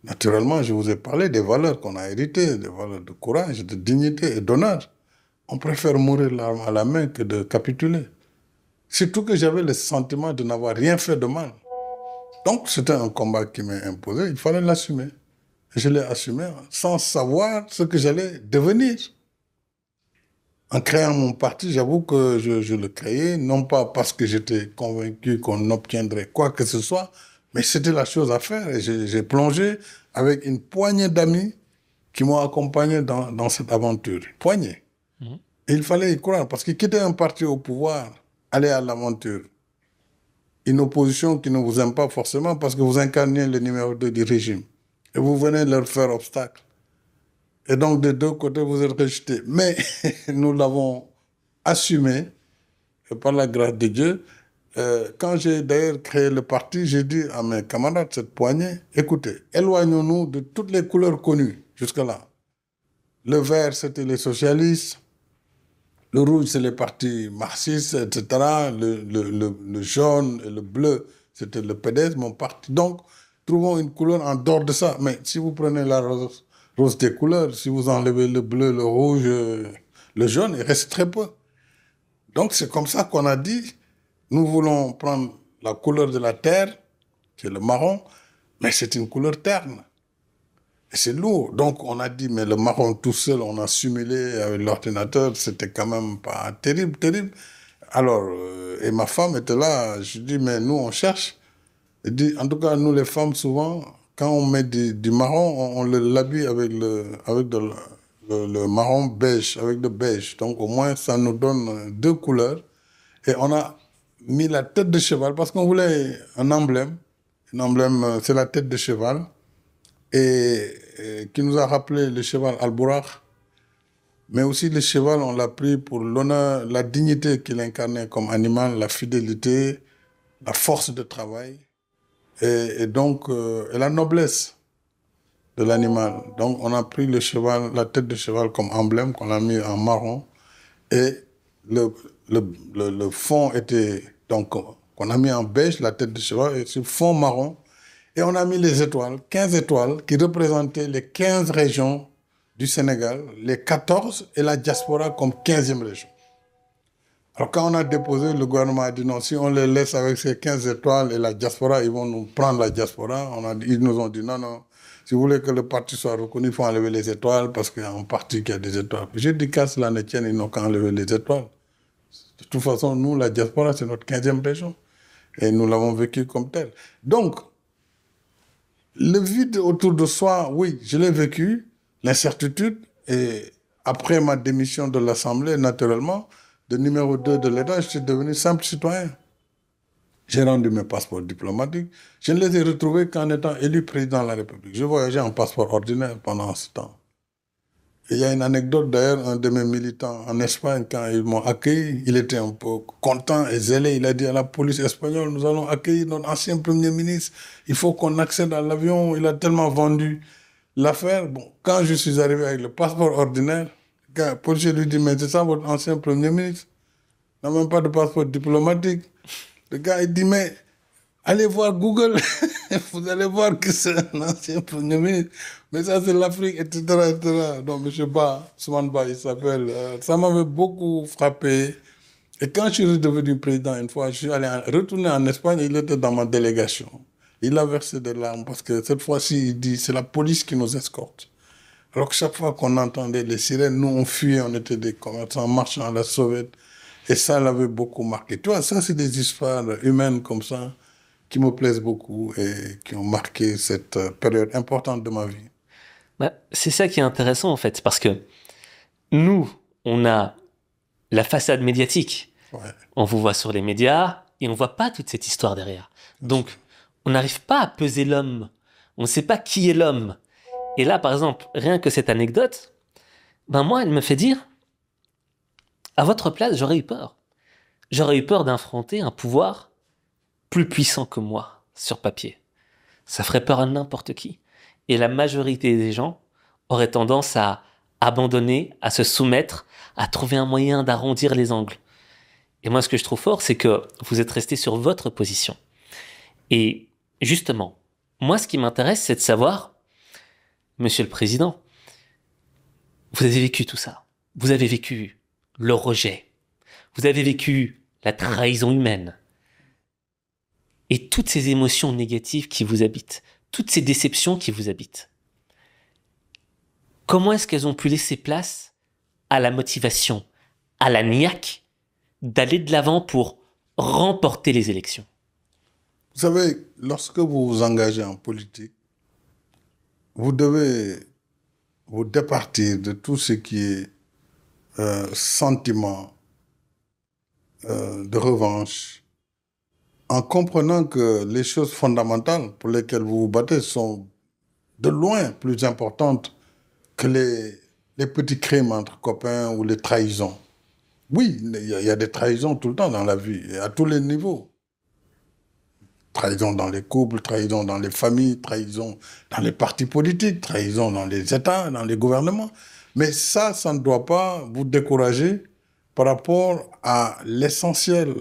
naturellement, je vous ai parlé des valeurs qu'on a héritées, des valeurs de courage, de dignité et d'honneur. On préfère mourir l'arme à la main que de capituler. Surtout que j'avais le sentiment de n'avoir rien fait de mal. Donc, c'était un combat qui m'est imposé, il fallait l'assumer. Je l'ai assumé sans savoir ce que j'allais devenir. En créant mon parti, j'avoue que je le créais, non pas parce que j'étais convaincu qu'on obtiendrait quoi que ce soit, mais c'était la chose à faire. Et j'ai plongé avec une poignée d'amis qui m'ont accompagné dans cette aventure. Une poignée. Et il fallait y croire, parce que quitter un parti au pouvoir, aller à l'aventure, une opposition qui ne vous aime pas forcément parce que vous incarnez le numéro 2 du régime. Et vous venez leur faire obstacle. Et donc, des deux côtés, vous êtes rejetés. Mais nous l'avons assumé, et par la grâce de Dieu. Quand j'ai d'ailleurs créé le parti, j'ai dit à mes camarades, cette poignée, écoutez, éloignons-nous de toutes les couleurs connues jusque-là. Le vert, c'était les socialistes. Le rouge, c'est les partis marxistes, etc. Le jaune et le bleu, c'était le PDS, mon parti. Donc, trouvons une couleur en dehors de ça. Mais si vous prenez la rose des couleurs, si vous enlevez le bleu, le rouge, le jaune, il reste très peu. Donc, c'est comme ça qu'on a dit, nous voulons prendre la couleur de la terre, qui est le marron, mais c'est une couleur terne. Et c'est lourd. Donc, on a dit, mais le marron tout seul, on a simulé avec l'ordinateur, c'était quand même pas terrible, terrible. Alors, et ma femme était là, je dis, mais nous, on cherche. Elle dit, en tout cas, nous, les femmes, souvent, quand on met du marron, on l'habille avec le marron beige, avec le beige. Donc, au moins, ça nous donne deux couleurs. Et on a mis la tête de cheval parce qu'on voulait un emblème. Un emblème, c'est la tête de cheval. Et qui nous a rappelé le cheval Al-Buraq. Mais aussi le cheval, on l'a pris pour l'honneur, la dignité qu'il incarnait comme animal, la fidélité, la force de travail et donc et la noblesse de l'animal. Donc on a pris le cheval, la tête de cheval comme emblème qu'on a mis en marron et le fond était donc qu'on a mis en beige, la tête de cheval, et sur fond marron. Et on a mis les étoiles, 15 étoiles qui représentaient les 15 régions du Sénégal, les 14 et la diaspora comme 15e région. Alors quand on a déposé, le gouvernement a dit non, si on les laisse avec ces 15 étoiles et la diaspora, ils vont nous prendre la diaspora. Ils nous ont dit non, non, si vous voulez que le parti soit reconnu, il faut enlever les étoiles parce qu'il y a un parti qui a des étoiles. J'ai dit qu'à cela ne tienne, ils n'ont qu'à enlever les étoiles. De toute façon, nous, la diaspora, c'est notre 15e région. Et nous l'avons vécu comme tel. Donc, le vide autour de soi, oui, je l'ai vécu, l'incertitude, et après ma démission de l'Assemblée, naturellement, de numéro 2 de l'État, je suis devenu simple citoyen. J'ai rendu mes passeports diplomatiques. Je ne les ai retrouvés qu'en étant élu président de la République. Je voyageais en passeport ordinaire pendant ce temps. Et il y a une anecdote d'ailleurs, un de mes militants en Espagne, quand ils m'ont accueilli, il était un peu content et zélé. Il a dit à la police espagnole, nous allons accueillir notre ancien Premier ministre. Il faut qu'on accède à l'avion. Il a tellement vendu l'affaire. Bon, quand je suis arrivé avec le passeport ordinaire, le policier lui dit, mais c'est ça votre ancien Premier ministre? Il n'a même pas de passeport diplomatique. Le gars, il dit, mais allez voir Google, vous allez voir que c'est un ancien Premier ministre. Mais ça, c'est l'Afrique, etc., etc. Donc, M. Ba, Soumane Ba, il s'appelle. Ça m'avait beaucoup frappé. Et quand je suis devenu président une fois, je suis allé retourner en Espagne, il était dans ma délégation. Il a versé des larmes parce que cette fois-ci, il dit, c'est la police qui nous escorte. Alors que chaque fois qu'on entendait les sirènes, nous, on fuyait, on était des commerçants marchant à la sauvette. Et ça l'avait beaucoup marqué. Tu vois, ça, c'est des histoires humaines comme ça qui me plaisent beaucoup et qui ont marqué cette période importante de ma vie. Bah, c'est ça qui est intéressant en fait, parce que nous, on a la façade médiatique. Ouais. On vous voit sur les médias et on voit pas toute cette histoire derrière. Donc, on n'arrive pas à peser l'homme. On ne sait pas qui est l'homme. Et là, par exemple, rien que cette anecdote, ben moi, elle me fait dire, à votre place, j'aurais eu peur. J'aurais eu peur d'affronter un pouvoir plus puissant que moi, sur papier. Ça ferait peur à n'importe qui. Et la majorité des gens auraient tendance à abandonner, à se soumettre, à trouver un moyen d'arrondir les angles. Et moi, ce que je trouve fort, c'est que vous êtes resté sur votre position. Et justement, moi, ce qui m'intéresse, c'est de savoir, Monsieur le Président, vous avez vécu tout ça. Vous avez vécu le rejet. Vous avez vécu la trahison humaine. Et toutes ces émotions négatives qui vous habitent, toutes ces déceptions qui vous habitent. Comment est-ce qu'elles ont pu laisser place à la motivation, à la niaque, d'aller de l'avant pour remporter les élections? Vous savez, lorsque vous vous engagez en politique, vous devez vous départir de tout ce qui est sentiment de revanche, en comprenant que les choses fondamentales pour lesquelles vous vous battez sont de loin plus importantes que les petits crimes entre copains ou les trahisons. Oui, il y a des trahisons tout le temps dans la vie, et à tous les niveaux. Trahison dans les couples, trahison dans les familles, trahison dans les partis politiques, trahison dans les États, dans les gouvernements. Mais ça ne doit pas vous décourager par rapport à l'essentiel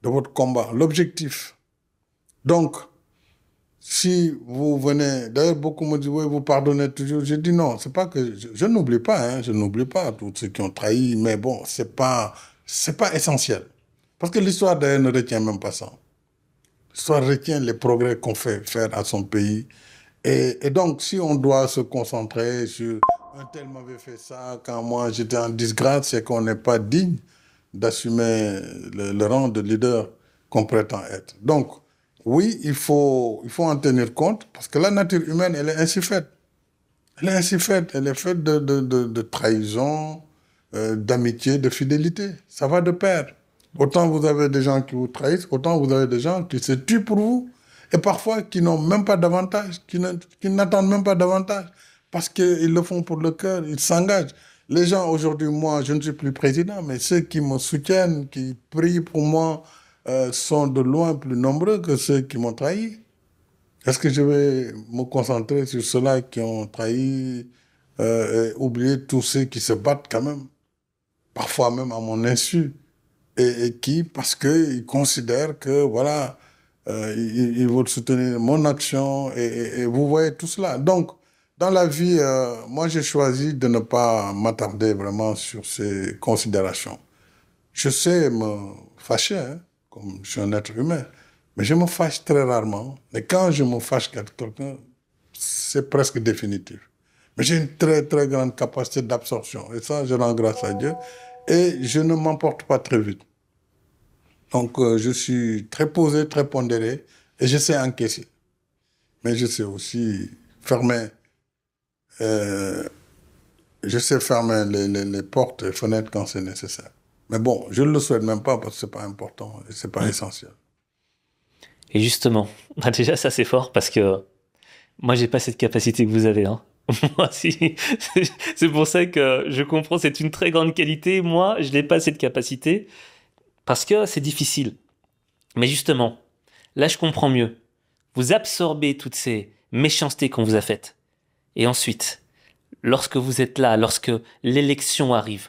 de votre combat, l'objectif. Donc, si vous venez, d'ailleurs beaucoup me disent, oui, vous pardonnez toujours. Je dis non, c'est pas que, je n'oublie pas, hein, je n'oublie pas tous ceux qui ont trahi, mais bon, c'est pas essentiel. Parce que l'histoire d'ailleurs ne retient même pas ça. L'histoire retient les progrès qu'on fait faire à son pays. Et donc, si on doit se concentrer sur un tel m'avait fait ça, quand moi j'étais en disgrâce, c'est qu'on n'est pas digne d'assumer le rang de leader qu'on prétend être. Donc, oui, il faut en tenir compte, parce que la nature humaine, elle est ainsi faite. Elle est ainsi faite. Elle est faite de trahison, d'amitié, de fidélité. Ça va de pair. Autant vous avez des gens qui vous trahissent, autant vous avez des gens qui se tuent pour vous. Et parfois qui n'ont même pas d'avantage, qui n'attendent même pas d'avantage. Parce qu'ils le font pour le cœur, ils s'engagent. Les gens, aujourd'hui, moi, je ne suis plus président, mais ceux qui me soutiennent, qui prient pour moi, sont de loin plus nombreux que ceux qui m'ont trahi. Est-ce que je vais me concentrer sur ceux-là qui ont trahi et oublier tous ceux qui se battent quand même, parfois même à mon insu, et qui, parce qu'ils considèrent que, voilà, ils veulent soutenir mon action, et vous voyez tout cela. Donc, dans la vie, moi, j'ai choisi de ne pas m'attarder vraiment sur ces considérations. Je sais me fâcher, hein, comme je suis un être humain, mais je me fâche très rarement. Et quand je me fâche avec quelqu'un, c'est presque définitif. Mais j'ai une très, très grande capacité d'absorption. Et ça, je rends grâce à Dieu. Et je ne m'emporte pas très vite. Donc, je suis très posé, très pondéré. Et je sais encaisser. Mais je sais aussi fermer. euh, je sais fermer les portes et fenêtres quand c'est nécessaire. Mais bon, je ne le souhaite même pas parce que ce n'est pas important et ce n'est pas essentiel. Et justement, bah déjà ça c'est fort parce que moi j'ai pas cette capacité que vous avez. Hein. Moi si, c'est pour ça que je comprends, c'est une très grande qualité. Moi je n'ai pas cette capacité parce que c'est difficile. Mais justement, là je comprends mieux. Vous absorbez toutes ces méchancetés qu'on vous a faites. Et ensuite, lorsque vous êtes là, lorsque l'élection arrive,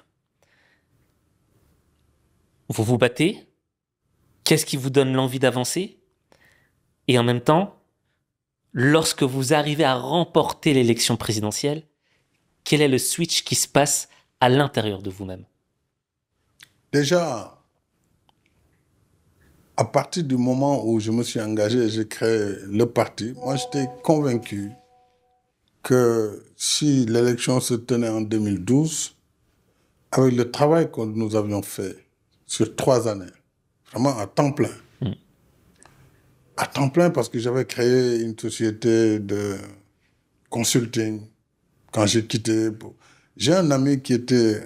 vous vous battez. Qu'est-ce qui vous donne l'envie d'avancer? Et en même temps, lorsque vous arrivez à remporter l'élection présidentielle, quel est le switch qui se passe à l'intérieur de vous-même? Déjà, à partir du moment où je me suis engagé et j'ai créé le parti, moi j'étais convaincu que si l'élection se tenait en 2012, avec le travail que nous avions fait sur 3 années, vraiment à temps plein parce que j'avais créé une société de consulting quand j'ai quitté. J'ai un ami qui était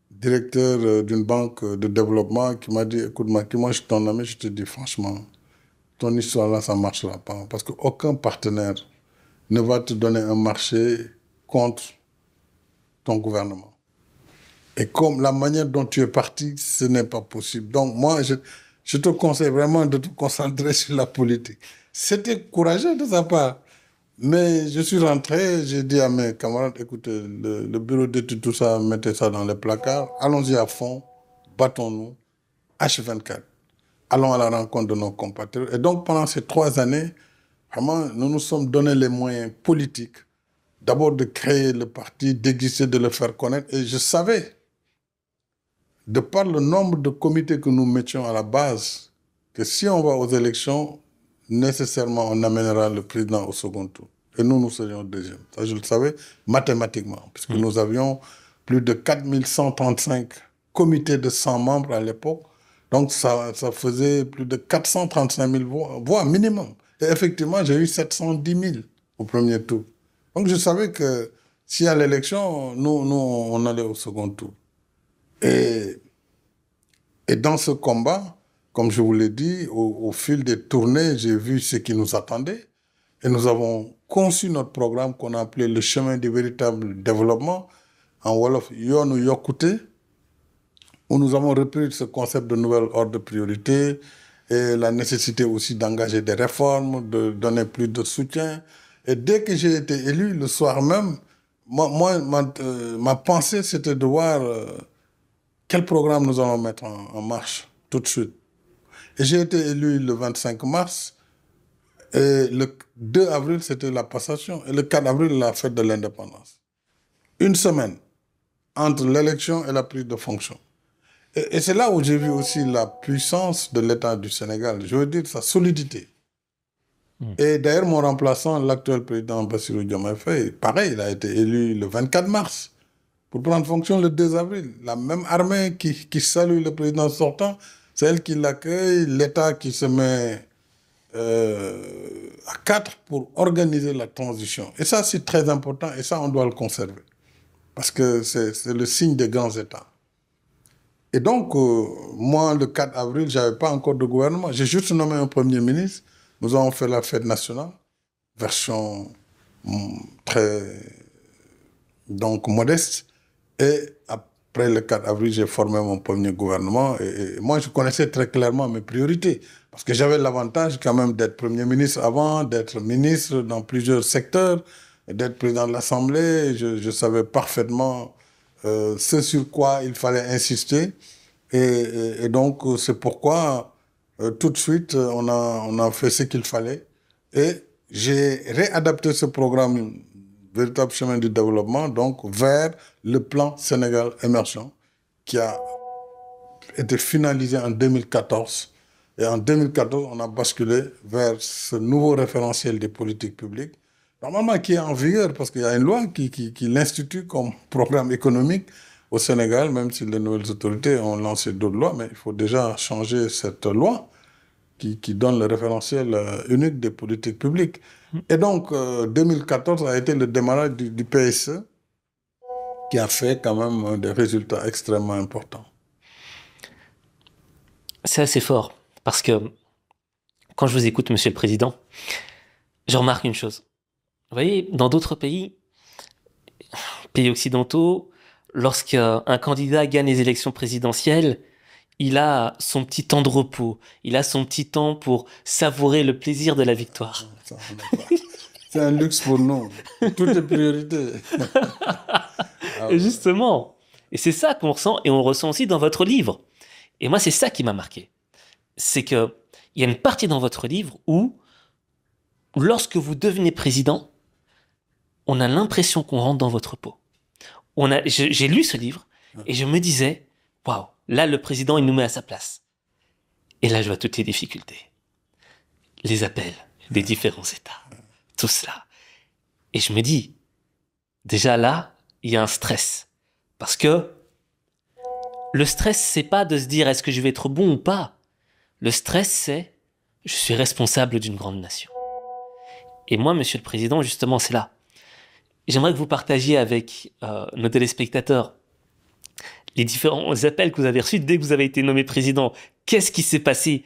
directeur d'une banque de développement qui m'a dit, écoute, Macky, moi je suis ton ami, je te dis franchement, ton histoire là, ça ne marchera pas. Parce qu'aucun partenaire ne va te donner un marché contre ton gouvernement. Et comme la manière dont tu es parti, ce n'est pas possible. Donc moi, je te conseille vraiment de te concentrer sur la politique. C'était courageux de sa part. Mais je suis rentré, j'ai dit à mes camarades, écoutez, le bureau d'études, tout ça, mettez ça dans les placards, allons-y à fond, battons-nous, H24. Allons à la rencontre de nos compatriotes. Et donc, pendant ces 3 années, vraiment, nous nous sommes donné les moyens politiques, d'abord de créer le parti, d'exister, de le faire connaître. Et je savais, de par le nombre de comités que nous mettions à la base, que si on va aux élections, nécessairement on amènera le président au second tour. Et nous, nous serions deuxième. Ça, je le savais mathématiquement, puisque nous avions plus de 4135 comités de 100 membres à l'époque. Donc, ça faisait plus de 435 000 voix minimum. Et effectivement, j'ai eu 710 000 au premier tour. Donc, je savais que si à l'élection, nous, on allait au second tour. Et dans ce combat, comme je vous l'ai dit, au fil des tournées, j'ai vu ce qui nous attendait. Et nous avons conçu notre programme qu'on a appelé le chemin du véritable développement, en Wolof Yoonu Yokkute, où nous avons repris ce concept de nouvel ordre de priorité et la nécessité aussi d'engager des réformes, de donner plus de soutien. Et dès que j'ai été élu, le soir même, ma pensée, c'était de voir quel programme nous allons mettre en marche tout de suite. Et j'ai été élu le 25 mars. Et le 2 avril, c'était la passation. Et le 4 avril, la fête de l'indépendance. Une semaine entre l'élection et la prise de fonction. Et c'est là où j'ai vu aussi la puissance de l'État du Sénégal. Je veux dire, sa solidité. Et d'ailleurs, mon remplaçant, l'actuel président Bassirou Diomaye Faye, pareil, il a été élu le 24 mars pour prendre fonction le 2 avril. La même armée qui salue le président sortant, c'est elle qui l'accueille, l'État qui se met à 4 pour organiser la transition. Et ça, c'est très important et ça, on doit le conserver. Parce que c'est le signe des grands États. Et donc, moi, le 4 avril, je n'avais pas encore de gouvernement. J'ai juste nommé un Premier ministre. Nous avons fait la fête nationale, version très donc modeste. Et après le 4 avril, j'ai formé mon premier gouvernement. Et moi, je connaissais très clairement mes priorités. Parce que j'avais l'avantage quand même d'être Premier ministre avant, d'être ministre dans plusieurs secteurs, d'être président de l'Assemblée. Je savais parfaitement ce sur quoi il fallait insister. Et donc, c'est pourquoi, tout de suite, on a fait ce qu'il fallait. Et j'ai réadapté ce programme, véritable chemin du développement, donc vers le plan Sénégal émergent, qui a été finalisé en 2014. Et en 2014, on a basculé vers ce nouveau référentiel des politiques publiques, normalement qui est en vigueur, parce qu'il y a une loi qui l'institue comme programme économique au Sénégal, même si les nouvelles autorités ont lancé d'autres lois, mais il faut déjà changer cette loi qui donne le référentiel unique des politiques publiques. Et donc, 2014 a été le démarrage du PSE, qui a fait quand même des résultats extrêmement importants. C'est assez fort, parce que quand je vous écoute, Monsieur le Président, je remarque une chose. Vous voyez, dans d'autres pays occidentaux, lorsqu'un candidat gagne les élections présidentielles, il a son petit temps de repos, il a son petit temps pour savourer le plaisir de la victoire. C'est un luxe pour nous. Tout est priorité. Et justement, et c'est ça qu'on ressent, et on ressent aussi dans votre livre. Et moi, c'est ça qui m'a marqué. C'est qu'il y a une partie dans votre livre où, lorsque vous devenez président, on a l'impression qu'on rentre dans votre peau. J'ai lu ce livre et je me disais, waouh, là, le président, il nous met à sa place. Et là, je vois toutes les difficultés. Les appels des différents États. Tout cela. Et je me dis, déjà là, il y a un stress. Parce que le stress, c'est pas de se dire est-ce que je vais être bon ou pas. Le stress, c'est je suis responsable d'une grande nation. Et moi, Monsieur le Président, justement, c'est là. J'aimerais que vous partagiez avec nos téléspectateurs les différents appels que vous avez reçus dès que vous avez été nommé président. Qu'est-ce qui s'est passé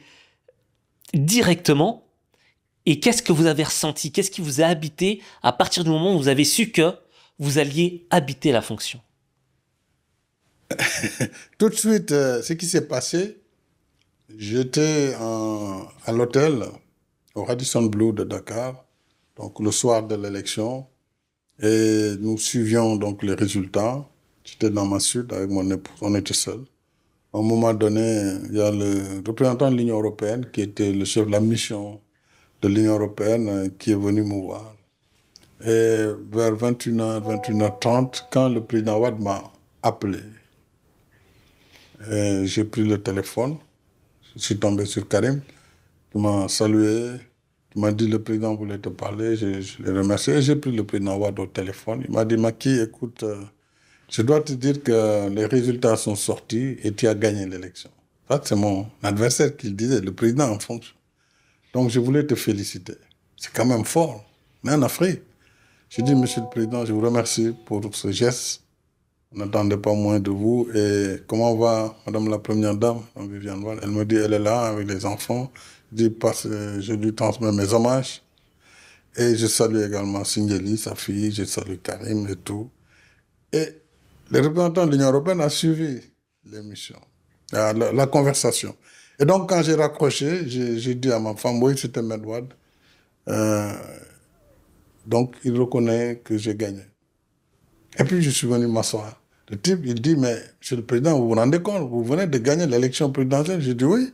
directement et qu'est-ce que vous avez ressenti? Qu'est-ce qui vous a habité à partir du moment où vous avez su que vous alliez habiter la fonction? Tout de suite, ce qui s'est passé, j'étais à l'hôtel au Radisson Blu de Dakar, donc le soir de l'élection, et nous suivions donc les résultats. J'étais dans ma suite avec mon épouse, on était seuls. À un moment donné, il y a le représentant de l'Union européenne, qui était le chef de la mission de l'Union européenne, qui est venu me voir. Et vers 21h, 21h30, quand le président Wade m'a appelé, j'ai pris le téléphone, je suis tombé sur Karim, qui m'a salué, qui m'a dit le président voulait te parler, je l'ai remercié. J'ai pris le président Wade au téléphone, il m'a dit Macky, écoute, je dois te dire que les résultats sont sortis et tu as gagné l'élection. Ça, c'est mon adversaire qui le disait, le président en fonction. Donc je voulais te féliciter. C'est quand même fort, mais en Afrique. J'ai dit, Monsieur le Président, je vous remercie pour ce geste. On n'attendait pas moins de vous. Et comment va Madame la Première Dame, Viviane Wade? Elle me dit, elle est là avec les enfants. Je lui transmets mes hommages. Et je salue également Singheli, sa fille, je salue Karim et tout. Et le représentant de l'Union européenne a suivi l'émission, la conversation. Et donc, quand j'ai raccroché, j'ai dit à ma femme, oui, c'était Medwad. Donc, il reconnaît que j'ai gagné. Et puis, je suis venu m'asseoir. Le type, il dit, mais Monsieur le Président, vous vous rendez compte, vous venez de gagner l'élection présidentielle? J'ai dit oui.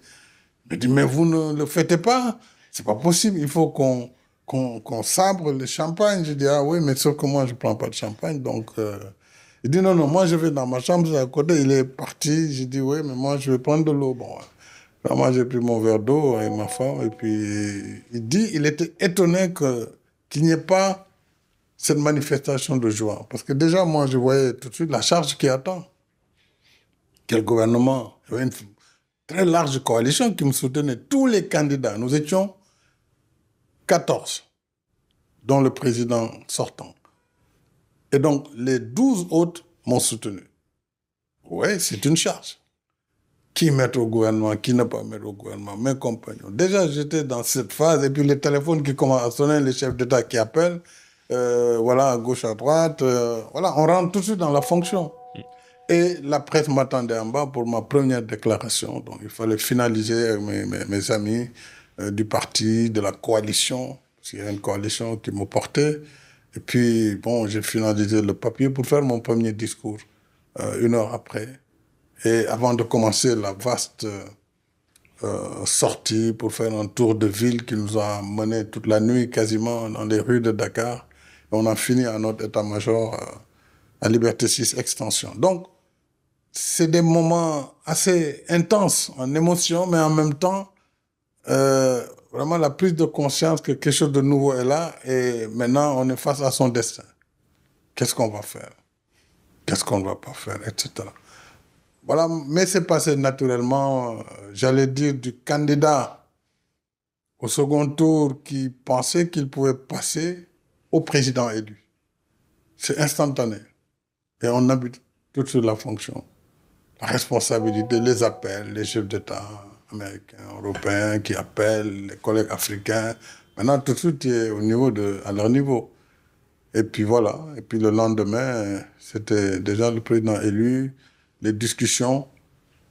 Il dit, mais vous ne le faites pas. C'est pas possible, il faut qu'on sabre le champagne. J'ai dit, ah oui, mais sauf que moi, je ne prends pas de champagne. Donc, il dit, non, non, moi, je vais dans ma chambre, c'est à côté. Il est parti. J'ai dit, oui, mais moi, je vais prendre de l'eau. Bon, alors, moi, j'ai pris mon verre d'eau avec ma femme. Et puis, il dit, il était étonné qu'il n'y ait pas cette manifestation de joie. Parce que déjà, moi, je voyais tout de suite la charge qui attend. Quel gouvernement? Il y avait une très large coalition qui me soutenait. Tous les candidats, nous étions 14, dont le président sortant. Et donc, les 12 autres m'ont soutenu. Oui, c'est une charge. qui mettre au gouvernement, qui ne pas mettre au gouvernement, mes compagnons. Déjà, j'étais dans cette phase, et puis les téléphones qui commencent à sonner, les chefs d'État qui appellent, voilà, à gauche, à droite, voilà, on rentre tout de suite dans la fonction. Et la presse m'attendait en bas pour ma première déclaration. Donc, il fallait finaliser avec mes amis du parti, de la coalition, parce qu'il y a une coalition qui me portait. Et puis, bon, j'ai finalisé le papier pour faire mon premier discours, 1 heure après. Et avant de commencer la vaste sortie pour faire un tour de ville qui nous a mené toute la nuit quasiment dans les rues de Dakar. Et on a fini à notre état-major à Liberté 6 Extension. Donc, c'est des moments assez intenses en émotion, mais en même temps, vraiment la prise de conscience que quelque chose de nouveau est là et maintenant on est face à son destin. Qu'est-ce qu'on va faire? Qu'est-ce qu'on ne va pas faire, etc. Voilà, mais c'est passé naturellement, j'allais dire, du candidat au second tour qui pensait qu'il pouvait passer au président élu. C'est instantané. Et on habite tout de suite la fonction. La responsabilité, les appels, les chefs d'État américains, européens qui appellent, les collègues africains. Maintenant, tout de suite, tu es au niveau à leur niveau. Et puis voilà. Et puis le lendemain, c'était déjà le président élu, les discussions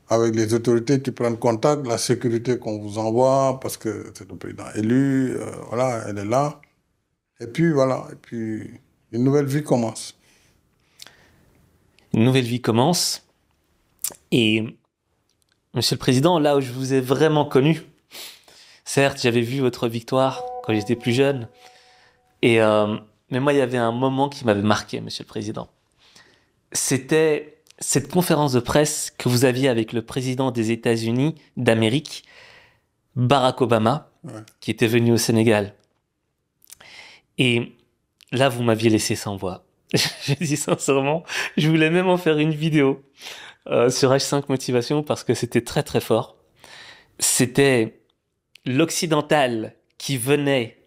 avec les autorités qui prennent contact, la sécurité qu'on vous envoie, parce que c'est le président élu, voilà, elle est là. Et puis voilà, et puis une nouvelle vie commence. Une nouvelle vie commence. Et, Monsieur le Président, là où je vous ai vraiment connu, certes, j'avais vu votre victoire quand j'étais plus jeune, mais moi, il y avait un moment qui m'avait marqué, Monsieur le Président. C'était cette conférence de presse que vous aviez avec le président des États-Unis d'Amérique, Barack Obama, qui était venu au Sénégal. Et là, vous m'aviez laissé sans voix. Je dis sincèrement, je voulais même en faire une vidéo sur H5 Motivation parce que c'était très très fort. C'était l'occidental qui venait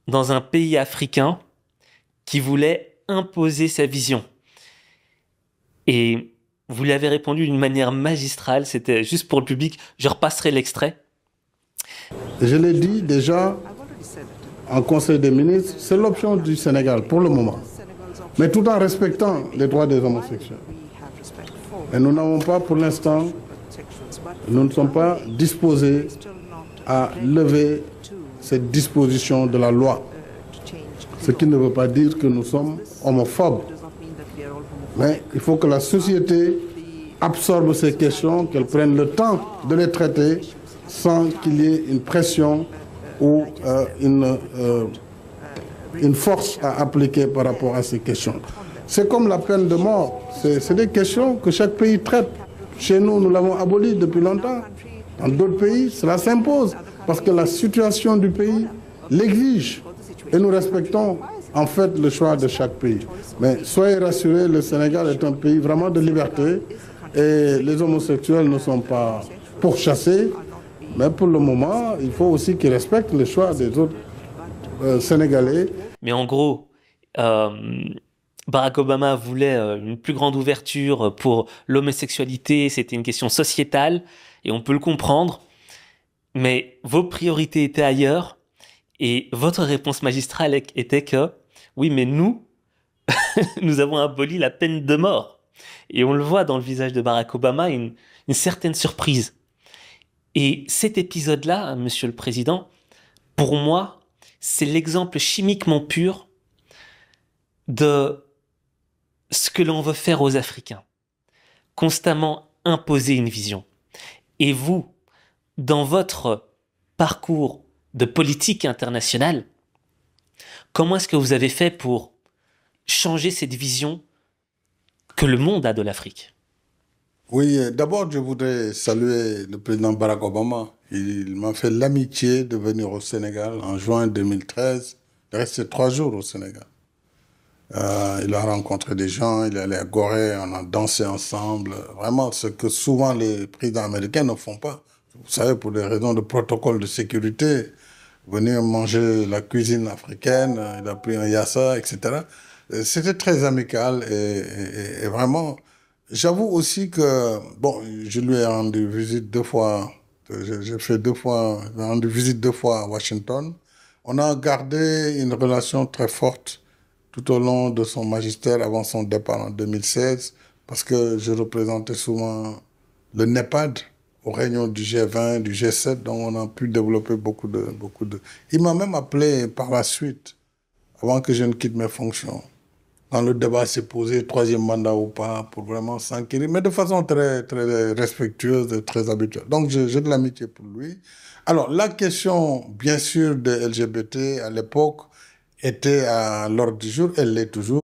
dans un pays africain qui voulait imposer sa vision. Et vous lui avez répondu d'une manière magistrale, c'était juste pour le public, je repasserai l'extrait. Je l'ai dit déjà en Conseil des ministres, c'est l'option du Sénégal pour le moment, mais tout en respectant les droits des homosexuels. Et nous n'avons pas, pour l'instant, nous ne sommes pas disposés à lever cette disposition de la loi. Ce qui ne veut pas dire que nous sommes homophobes. Mais il faut que la société absorbe ces questions, qu'elle prenne le temps de les traiter sans qu'il y ait une pression ou une force à appliquer par rapport à ces questions. C'est comme la peine de mort. C'est des questions que chaque pays traite. Chez nous, nous l'avons abolie depuis longtemps. Dans d'autres pays, cela s'impose parce que la situation du pays l'exige. Et nous respectons en fait le choix de chaque pays. Mais soyez rassurés, le Sénégal est un pays vraiment de liberté et les homosexuels ne sont pas pourchassés. Mais pour le moment, il faut aussi qu'ils respectent le choix des autres Sénégalais. Mais en gros, Barack Obama voulait une plus grande ouverture pour l'homosexualité, c'était une question sociétale, et on peut le comprendre, mais vos priorités étaient ailleurs, et votre réponse magistrale était que, oui, mais nous, nous avons aboli la peine de mort. Et on le voit dans le visage de Barack Obama, une certaine surprise. Et cet épisode-là, Monsieur le Président, pour moi, c'est l'exemple chimiquement pur de ce que l'on veut faire aux Africains. Constamment imposer une vision. Et vous, dans votre parcours de politique internationale, comment est-ce que vous avez fait pour changer cette vision que le monde a de l'Afrique? Oui, d'abord, je voudrais saluer le président Barack Obama. Il m'a fait l'amitié de venir au Sénégal en juin 2013. Il est resté 3 jours au Sénégal. Il a rencontré des gens, il est allé à Gorée, on a dansé ensemble. Vraiment, ce que souvent les présidents américains ne font pas. Vous savez, pour des raisons de protocole de sécurité, venir manger la cuisine africaine, il a pris un yassa, etc. C'était très amical et vraiment, J'avoue aussi que, bon, je lui ai rendu visite 2 fois. J'ai fait 2 fois, j'ai rendu visite 2 fois à Washington. On a gardé une relation très forte tout au long de son magistère avant son départ en 2016, parce que je représentais souvent le NEPAD aux réunions du G20, du G7, donc on a pu développer beaucoup de... Il m'a même appelé par la suite, avant que je ne quitte mes fonctions. Quand le débat s'est posé, troisième mandat ou pas, pour vraiment s'enquérir, mais de façon très, très respectueuse et très habituelle. Donc, j'ai de l'amitié pour lui. Alors, la question, bien sûr, des LGBT à l'époque était à l'ordre du jour, elle l'est toujours.